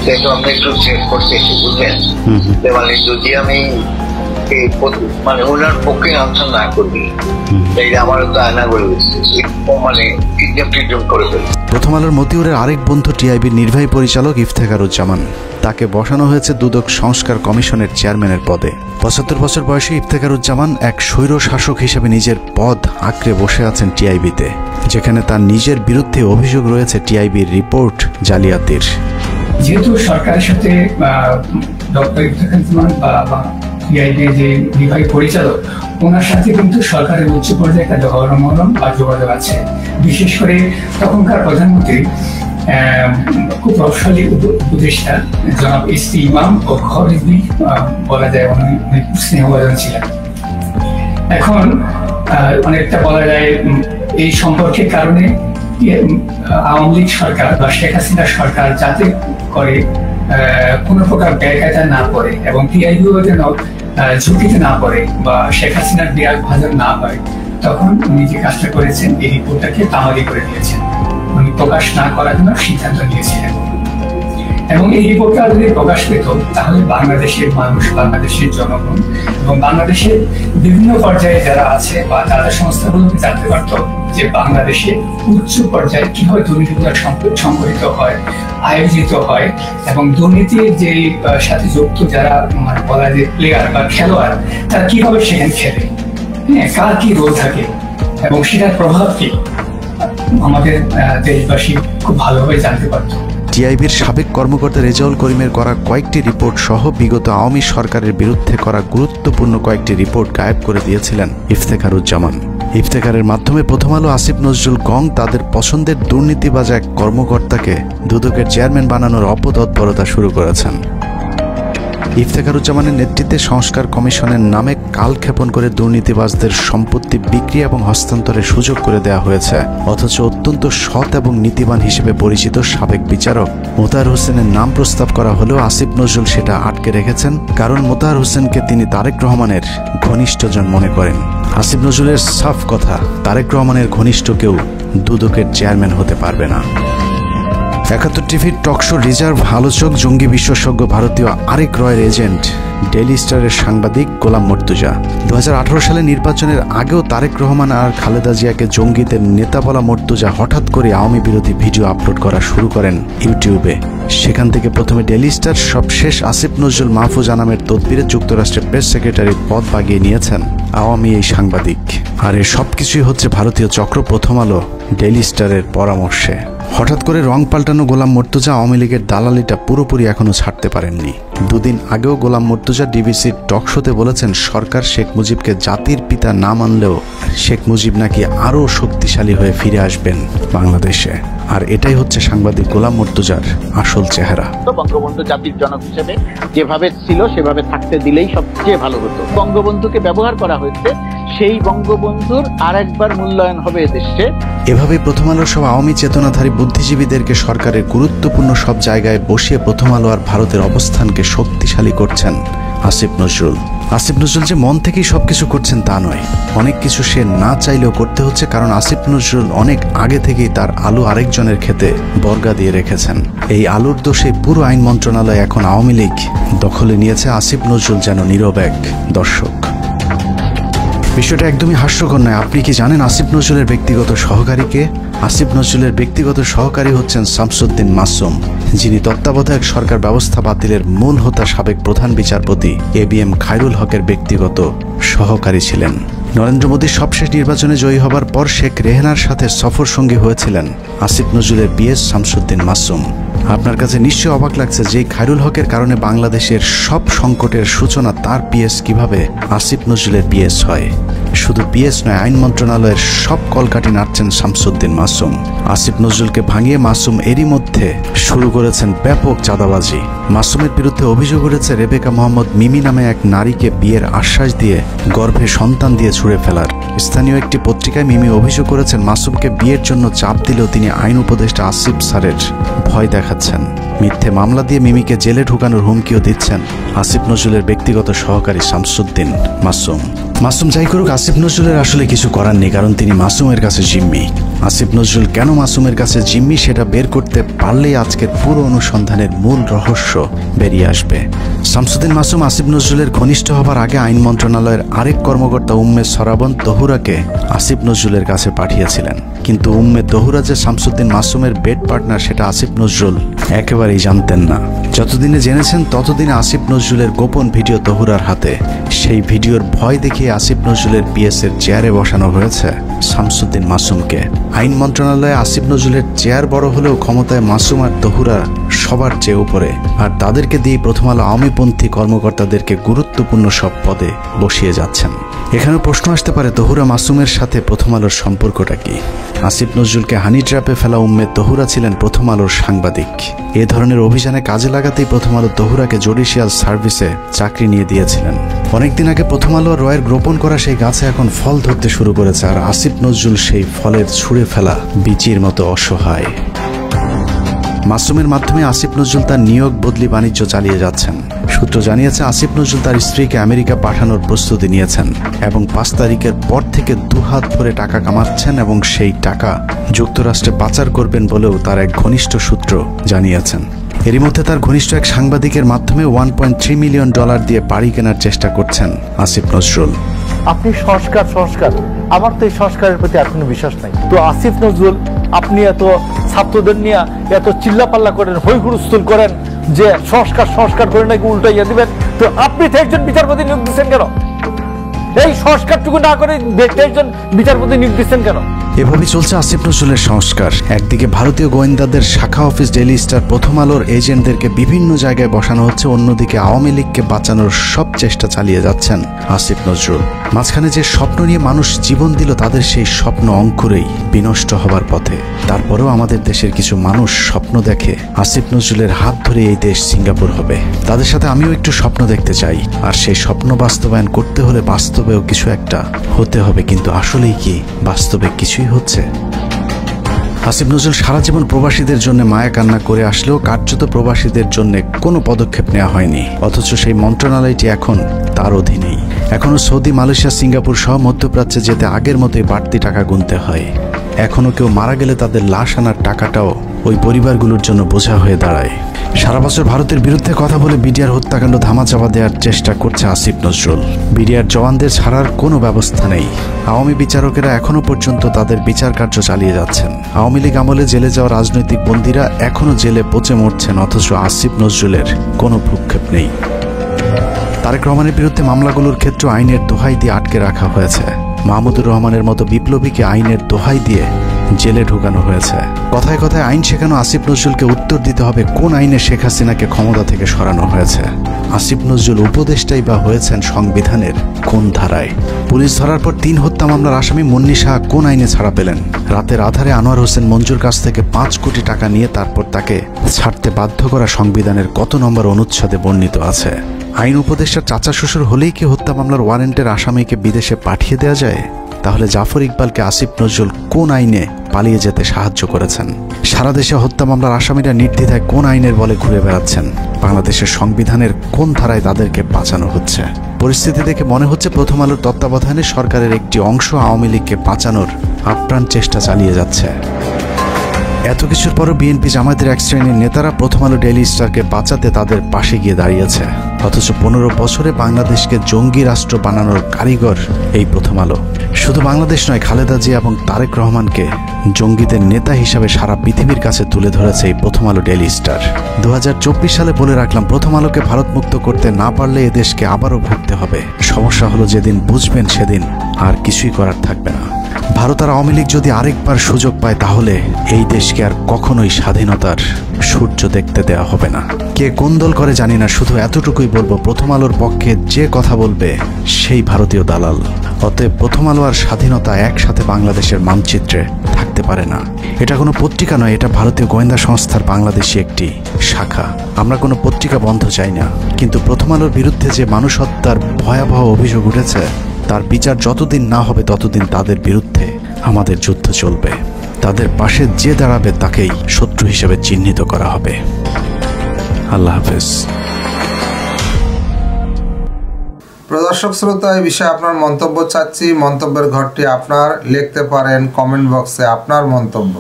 সেটা আমরা একটু চেক করতেছি বুঝলেন। মানে যদি আমি মানে ওনার পক্ষে আনসার না করবি তাইলে আমারও তো আয়না করে মানে কিডন্যাপ করে ফেলবে। প্রথম আলোর মতিউরের আরেক বন্ধু টিআইবির নির্বাহী পরিচালক ইফতেখারুজ্জামান, তাকে বসানো হয়েছে দুদক সংস্কার কমিশনের চেয়ারম্যানের পদে। ৭৫ বছর বয়সী ইফতেখারুজ্জামান এক স্বৈর শাসক হিসেবে নিজের পদ আঁকড়ে বসে আছেন টিআইবিতে, যেখানে তার নিজের বিরুদ্ধে অভিযোগ রয়েছে টিআইবির রিপোর্ট জালিয়াতির। যেহেতু সরকারের সাথে ডক্টর ইফতেখারুজ্জামান বা টিআইবির যে নির্বাহী পরিচালক, ওনার সাথে কিন্তু সরকারের উচ্চ পর্যায়ে একটা গণমরণ বা যোগাযোগ আছে। বিশেষ করে তখনকার প্রধানমন্ত্রী খুব প্রভাবশালী উপদেষ্টা জনাব এসপি ইমাম ও খরিদি বলা যায় উনি স্নেহভাজন ছিলেন। এখন অনেকটা বলা যায় এই সম্পর্কের কারণে আওয়ামী লীগ সরকার বা শেখ হাসিনা সরকার যাতে করে কোনো প্রকার ব্যয়কায়দা না পড়ে এবং টিআইবিও যেন ঝুঁকিতে না পড়ে বা শেখ হাসিনার বিরাট ভাজন না হয়, তখন উনি যে কাজটা করেছেন এই রিপোর্টটাকে তামাদি করে দিয়েছেন, উনি প্রকাশ না করার জন্য সিদ্ধান্ত নিয়েছিলেন। এবং এই রিপোর্টটা যদি প্রকাশ পেত তাহলে বাংলাদেশের মানুষ, বাংলাদেশের জনগণ এবং বাংলাদেশের বিভিন্ন পর্যায়ে যারা আছে বা তাদের সংস্থাগুলোকে জানতে পারত যে বাংলাদেশে উচ্চ পর্যায়ে কিভাবে দুর্নীতিগুলো সংগঠিত হয়, আয়োজিত হয় এবং দুর্নীতির যে সাথে যুক্ত যারা মানে বলা যায় প্লেয়ার বা খেলোয়াড়, তারা কিভাবে সেখানে খেলে, কার কি রোল থাকে এবং সেটার প্রভাব কি আমাদের দেশবাসী খুব ভালোভাবে জানতে পারত। টিআইবির সাবেক কর্মকর্তা রেজাউল করিমের করা কয়েকটি রিপোর্ট সহ বিগত আওয়ামী সরকারের বিরুদ্ধে করা গুরুত্বপূর্ণ কয়েকটি রিপোর্ট গায়েব করে দিয়েছিলেন ইফতেখারুজ্জামান। ইফতেখারের মাধ্যমে প্রথম আলো আসিফ নজরুল গং তাদের পছন্দের দুর্নীতিবাজ এক কর্মকর্তাকে দুদকের চেয়ারম্যান বানানোর অপতৎপরতা শুরু করেছেন। ইফতেখারুজ্জামানের নেতৃত্বে সংস্কার কমিশনের নামে কালক্ষেপণ করে দুর্নীতিবাজদের সম্পত্তি বিক্রি এবং হস্তান্তরের সুযোগ করে দেওয়া হয়েছে, অথচ অত্যন্ত সৎ এবং নীতিবান হিসেবে পরিচিত সাবেক বিচারক মোতাহার হোসেনের নাম প্রস্তাব করা হলেও আসিফ নজরুল সেটা আটকে রেখেছেন, কারণ মোতাহার হোসেনকে তিনি তারেক রহমানের ঘনিষ্ঠজন মনে করেন। আসিফ নজরুলের সাফ কথা, তারেক রহমানের ঘনিষ্ঠ কেউ দুদকের চেয়ারম্যান হতে পারবে না। ৭১ টিভির টকশো রিজার্ভ আলোচক, জঙ্গি বিশেষজ্ঞ, ভারতীয় আরেক রয়ের এজেন্ট, ডেইলি স্টারের সাংবাদিক গোলাম মর্তুজা 2018 সালে নির্বাচনের আগেও তারেক রহমান আর খালেদা জিয়াকে জঙ্গিদের নেতা বলা মর্তুজা হঠাৎ করে আওয়ামী বিরোধী ভিডিও আপলোড করা শুরু করেন ইউটিউবে। সেখান থেকে প্রথমে ডেইলি স্টার, সবশেষ আসিফ নজরুল মাহফুজ আনামের তদবিরে যুক্তরাষ্ট্রের প্রেস সেক্রেটারির পদ বাগিয়ে নিয়েছেন আওয়ামী এই সাংবাদিক। আর এর সবকিছুই হচ্ছে ভারতীয় চক্র প্রথম আলো ডেইলি স্টারের পরামর্শে। হঠাৎ করে রং পাল্টানো গোলাম মর্তুজা আওয়ামী লীগের দালালিটা পুরোপুরি এখনো ছাড়তে পারেননি। দুদিন আগেও গোলাম মর্তুজা ডিবিসির টকশোতে বলেছেন সরকার শেখ মুজিবকে জাতির পিতা না মানলেও শেখ মুজিব নাকি আরও শক্তিশালী হয়ে ফিরে আসবেন বাংলাদেশে। আর এটাই হচ্ছে সাংবাদিক গোলাম মর্তুজার আসল চেহারা। বঙ্গবন্ধু জাতির জনক হিসেবে যেভাবে ছিল সেভাবে থাকতে দিলেই সবচেয়ে ভালো হতো। বঙ্গবন্ধুকে ব্যবহার করা হয়েছে, সেই বঙ্গবন্ধুর আরেকবার মূল্যায়ন হবে এদেশে। এভাবে প্রথম আলোর সব আওয়ামী চেতনাধারী বুদ্ধিজীবীদেরকে সরকারের গুরুত্বপূর্ণ সব জায়গায় বসিয়ে প্রথম আলো আর ভারতের অবস্থানকে শক্তিশালী করছেন আসিফ নজরুল। আসিফ নজরুল যে মন থেকেই সবকিছু করছেন তা নয়, অনেক কিছু সে না চাইলেও করতে হচ্ছে, কারণ আসিফ নজরুল অনেক আগে থেকেই তার আলু আরেকজনের খেতে বর্গা দিয়ে রেখেছেন। এই আলুর দোষে পুরো আইন মন্ত্রণালয় এখন আওয়ামী লীগ দখলে নিয়েছে। আসিফ নজরুল যেন নীরব এক দর্শক। বিষয়টা একদমই হাস্যকর নয়। আপনি কি জানেন আসিফ নজরুলের ব্যক্তিগত সহকারীকে? আসিফ নজরুলের ব্যক্তিগত সহকারী হচ্ছেন শামসুদ্দিন মাসুম, যিনি তত্ত্বাবধায়ক সরকার ব্যবস্থা বাতিলের মূল হোতা সাবেক প্রধান বিচারপতি ABM খায়রুল হকের ব্যক্তিগত সহকারী ছিলেন। নরেন্দ্র মোদীর সবশেষ নির্বাচনে জয়ী হবার পর শেখ রেহানার সাথে সফর সঙ্গী হয়েছিলেন আসিফ নজরুলের পিএস শামসুদ্দিন মাসুম। আপনার কাছে নিশ্চয়ই অবাক লাগছে যে খায়রুল হকের কারণে বাংলাদেশের সব সংকটের সূচনা তার পিএস কিভাবে আসিফ নজরুলের পিএস হয়। শুধু পিএস নয়, আইন মন্ত্রণালয়ের সব কলকাঠি নাড়ছেন শামসুদ্দিন মাসুম। আসিফ নজরুলকে ভাঙিয়ে মাসুম এরই মধ্যে শুরু করেছেন ব্যাপক চাঁদাবাজি। মাসুমের বিরুদ্ধে অভিযোগ উঠেছে রেবেকা মোহাম্মদ মিমি নামে এক নারীকে বিয়ের আশ্বাস দিয়ে গর্ভে সন্তান দিয়ে ছুঁড়ে ফেলার। স্থানীয় একটি পত্রিকায় মিমি অভিযোগ করেছেন মাসুমকে বিয়ের জন্য চাপ দিলেও তিনি আইন উপদেষ্টা আসিফ স্যারের ভয় দেখাচ্ছেন। মিথ্যে মামলা দিয়ে মিমিকে জেলে ঢুকানোর হুমকিও দিচ্ছেন আসিফ নজরুলের ব্যক্তিগত সহকারী শামসুদ্দিন মাসুম। মাসুম যাই করুক, আসিফ নজরুলের আসলে কিছু করার নেই, কারণ তিনি মাসুমের কাছে জিম্মি। আসিফ নজরুল কেন মাসুমের কাছে জিম্মি সেটা বের করতে পারলেই আজকের পুরো অনুসন্ধানের মূল রহস্য বেরিয়ে আসবে। শামসুদ্দিন মাসুম আসিফ নজরুলের ঘনিষ্ঠ হবার আগে আইন মন্ত্রণালয়ের আরেক কর্মকর্তা উম্মে সরাবন তহুরাকে আসিফ নজরুলের কাছে পাঠিয়েছিলেন, কিন্তু উম্মে তহুরা যে শামসুদ্দিন মাসুমের বেড পার্টনার সেটা আসিফ নজরুল একেবারেই জানতেন না। যতদিনে জেনেছেন ততদিনে আসিফ নজরুলের গোপন ভিডিও তহুরার হাতে। সেই ভিডিওর ভয় দেখিয়ে আসিফ নজরুলের পিএসের চেয়ারে বসানো হয়েছে শামসুদ্দিন মাসুমকে। আইন মন্ত্রণালয়ে আসিফ নজরুলের চেয়ার বড় হলেও ক্ষমতায় মাসুম আর তহুরা সবার চেয়ে উপরে, আর তাদেরকে দিয়ে প্রথম আলো আওয়ামীপন্থী কর্মকর্তাদেরকে গুরুত্বপূর্ণ সব পদে বসিয়ে যাচ্ছেন। এখানে প্রশ্ন আসতে পারে, তহুরা মাসুমের সাথে প্রথম আলোর সম্পর্কটা কি? আসিফ নজরুলকে হানি ট্র্যাপে ফেলা উম্মে তহুরা ছিলেন প্রথম আলোর সাংবাদিক। এ ধরনের অভিযানে কাজে লাগাতেই প্রথম আলো তহুরাকে জুডিশিয়াল সার্ভিসে চাকরি নিয়ে দিয়েছিলেন। অনেকদিন আগে প্রথম আলো রয়ের রোপণ করা সেই গাছে এখন ফল ধরতে শুরু করেছে, আর আসিফ নজরুল সেই ফলের ছুঁড়ে ফেলা বীচির মতো অসহায়। মাসুমের মাধ্যমে আসিফ নজরুল তার নিয়োগ বদলি বাণিজ্য চালিয়ে যাচ্ছেন। সূত্র জানিয়েছে আসিফ নজরুল তার স্ত্রীকে আমেরিকা পাঠানোর প্রস্তুতি নিয়েছেন এবং 5 তারিখের পর থেকে দুহাত ভরে টাকা কামাচ্ছেন এবং সেই টাকা যুক্তরাষ্ট্রে পাচার করবেন বলেও তার এক ঘনিষ্ঠ সূত্র জানিয়েছেন। এরই মধ্যে তার ঘনিষ্ঠ এক সাংবাদিকের মাধ্যমে $1.3 মিলিয়ন দিয়ে বাড়ি কেনার চেষ্টা করছেন আসিফ নজরুল। আপনি সংস্কার আমার তো এই সংস্কারের প্রতি আর কোনো বিশ্বাস নাই। তো আসিফ নজরুল, আপনি এত ছাত্রদের নিয়ে এত চিল্লাপাল্লা করেন, হই হুড়স্থুল করেন যে সংস্কার করে নাকি উল্টাইয়া দিবেন, তো আপনি একজন বিচারপতি নিয়োগ দিচ্ছেন কেন? এই সংস্কারটুকু না করে একজন বিচারপতি নিয়োগ দিচ্ছেন কেন? এভাবেই চলছে আসিফ নজরুলের সংস্কার। একদিকে ভারতীয় গোয়েন্দাদের শাখা অফিস ডেইলি স্টার প্রথম আলোর এজেন্টদেরকে বিভিন্ন জায়গায় বসানো হচ্ছে, অন্যদিকে আওয়ামী লীগকে বাঁচানোর সব চেষ্টা চালিয়ে যাচ্ছেন আসিফ নজরুল। মাঝখানে যে স্বপ্ন নিয়ে মানুষ জীবন দিল তাদের সেই স্বপ্ন অঙ্কুরেই বিনষ্ট হবার পথে। তারপরেও আমাদের দেশের কিছু মানুষ স্বপ্ন দেখে আসিফ নজরুলের হাত ধরে এই দেশ সিঙ্গাপুর হবে। তাদের সাথে আমিও একটু স্বপ্ন দেখতে চাই, আর সেই স্বপ্ন বাস্তবায়ন করতে হলে বাস্তবেও কিছু একটা হতে হবে। কিন্তু আসলেই কি বাস্তবে কিছুই হচ্ছে? আসিফ নজরুল সারা জীবন প্রবাসীদের জন্য মায়া কান্না করে আসলেও কার্যত প্রবাসীদের জন্য কোনো পদক্ষেপ নেওয়া হয়নি, অথচ সেই মন্ত্রণালয়টি এখন তার অধীনেই। এখনো সৌদি, মালয়েশিয়া, সিঙ্গাপুর সহ মধ্যপ্রাচ্যে যেতে আগের মতোই বাড়তি টাকা গুনতে হয়। এখনো কেউ মারা গেলে তাদের লাশ আনার টাকাটাও ওই পরিবারগুলোর জন্য বোঝা হয়ে দাঁড়ায়। সারা বছর ভারতের বিরুদ্ধে কথা বলে বিডিআর হত্যাকাণ্ড ধামাচাপা দেওয়ার চেষ্টা করছে আসিফ নজরুল। বিডিআর জওয়ানদের ছাড়ার কোনো ব্যবস্থা নেই। আওয়ামী বিচারকেরা এখনো পর্যন্ত তাদের বিচার কার্য চালিয়ে যাচ্ছেন। আওয়ামী লীগ আমলে জেলে যাওয়া রাজনৈতিক বন্দীরা এখনো জেলে পচে মরছেন, অথচ আসিফ নজরুলের কোনো ভ্রুক্ষেপ নেই। তারেক রহমানের বিরুদ্ধে মামলাগুলোর ক্ষেত্রে আইনের দোহাই দিয়ে আটকে রাখা হয়েছে। মাহমুদুর রহমানের মতো বিপ্লবীকে আইনের দোহাই দিয়ে জেলে ঢুকানো হয়েছে। কথায় কথায় আইন শেখানো আসিফ নজরুলকে উত্তর দিতে হবে কোন আইনে শেখ হাসিনাকে ক্ষমতা থেকে সরানো হয়েছে। আসিফ নজরুল উপদেষ্টাই বা হয়েছেন সংবিধানের কোন ধারায়? পুলিশ ধরার পর 3 হত্যা মামলার আসামি মুন্নি শাহ কোন আইনে ছাড়া পেলেন? রাতের আধারে আনোয়ার হোসেন মঞ্জুর কাছ থেকে 5 কোটি টাকা নিয়ে তারপর তাকে ছাড়তে বাধ্য করা সংবিধানের কত নম্বর অনুচ্ছেদে বর্ণিত আছে? আইন উপদেষ্টার চাচা শ্বশুর হলেই কি হত্যা মামলার ওয়ারেন্টের আসামিকে বিদেশে পাঠিয়ে দেওয়া যায়? তাহলে জাফর ইকবালকে আসিফ নজরুল কোন আইনে পালিয়ে যেতে সাহায্য করেছেন? সারা দেশে হত্যা মামলার আসামিরা নির্দ্বিধায় কোন আইনের বলে ঘুরে বেড়াচ্ছেন? বাংলাদেশের সংবিধানের কোন ধারায় তাদেরকে বাঁচানো হচ্ছে? পরিস্থিতি দেখে মনে হচ্ছে প্রথম আলোর তত্ত্বাবধানে সরকারের একটি অংশ আওয়ামী লীগকে বাঁচানোর আপ্রাণ চেষ্টা চালিয়ে যাচ্ছে। এত কিছুর পরও বিএনপি জামায়াতের এক শ্রেণীর নেতারা প্রথম আলো ডেইলি স্টারকে বাঁচাতে তাদের পাশে গিয়ে দাঁড়িয়েছে, অথচ 15 বছরে বাংলাদেশকে জঙ্গি রাষ্ট্র বানানোর কারিগর এই প্রথম আলো। শুধু বাংলাদেশ নয়, খালেদা জিয়া এবং তারেক রহমানকে জঙ্গিদের নেতা হিসাবে সারা পৃথিবীর কাছে তুলে ধরেছে এই প্রথম আলো ডেইলি স্টার। 2024 সালে বলে রাখলাম, প্রথম আলোকে ভারত মুক্ত করতে না পারলে এদেশকে আবারও ভুগতে হবে। সমস্যা হলো যেদিন বুঝবেন সেদিন আর কিছুই করার থাকবে না। ভারত আর আওয়ামী লীগ যদি আরেকবার সুযোগ পায় তাহলে এই দেশকে আর কখনোই স্বাধীনতার সূর্য দেখতে দেওয়া হবে না। কে কোন দল করে জানি না, শুধু এতটুকুই বলবো, প্রথম আলোর পক্ষে যে কথা বলবে সেই ভারতীয় দালাল। অতএব প্রথম আলো আর স্বাধীনতা একসাথে বাংলাদেশের মানচিত্রে থাকতে পারে না। এটা কোনো পত্রিকা নয়, এটা ভারতীয় গোয়েন্দা সংস্থার বাংলাদেশি একটি শাখা। আমরা কোনো পত্রিকা বন্ধ চাই না, কিন্তু প্রথম আলোর বিরুদ্ধে যে মানুষ হত্যার ভয়াবহ অভিযোগ উঠেছে তার বিচার যতদিন না হবে ততদিন তাদের বিরুদ্ধে আমাদের যুদ্ধ চলবে। তাদের পাশে যে দাঁড়াবে তাকেই শত্রু হিসেবে চিহ্নিত করা হবে। আল্লাহ হাফেজ। প্রদর্শক শ্রোতা, এই বিষয়ে আপনার মন্তব্য চাচ্ছি। মন্তব্যের ঘরটি আপনার, লিখতে পারেন কমেন্ট বক্সে আপনার মন্তব্য।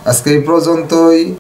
আজকে এই পর্যন্তই।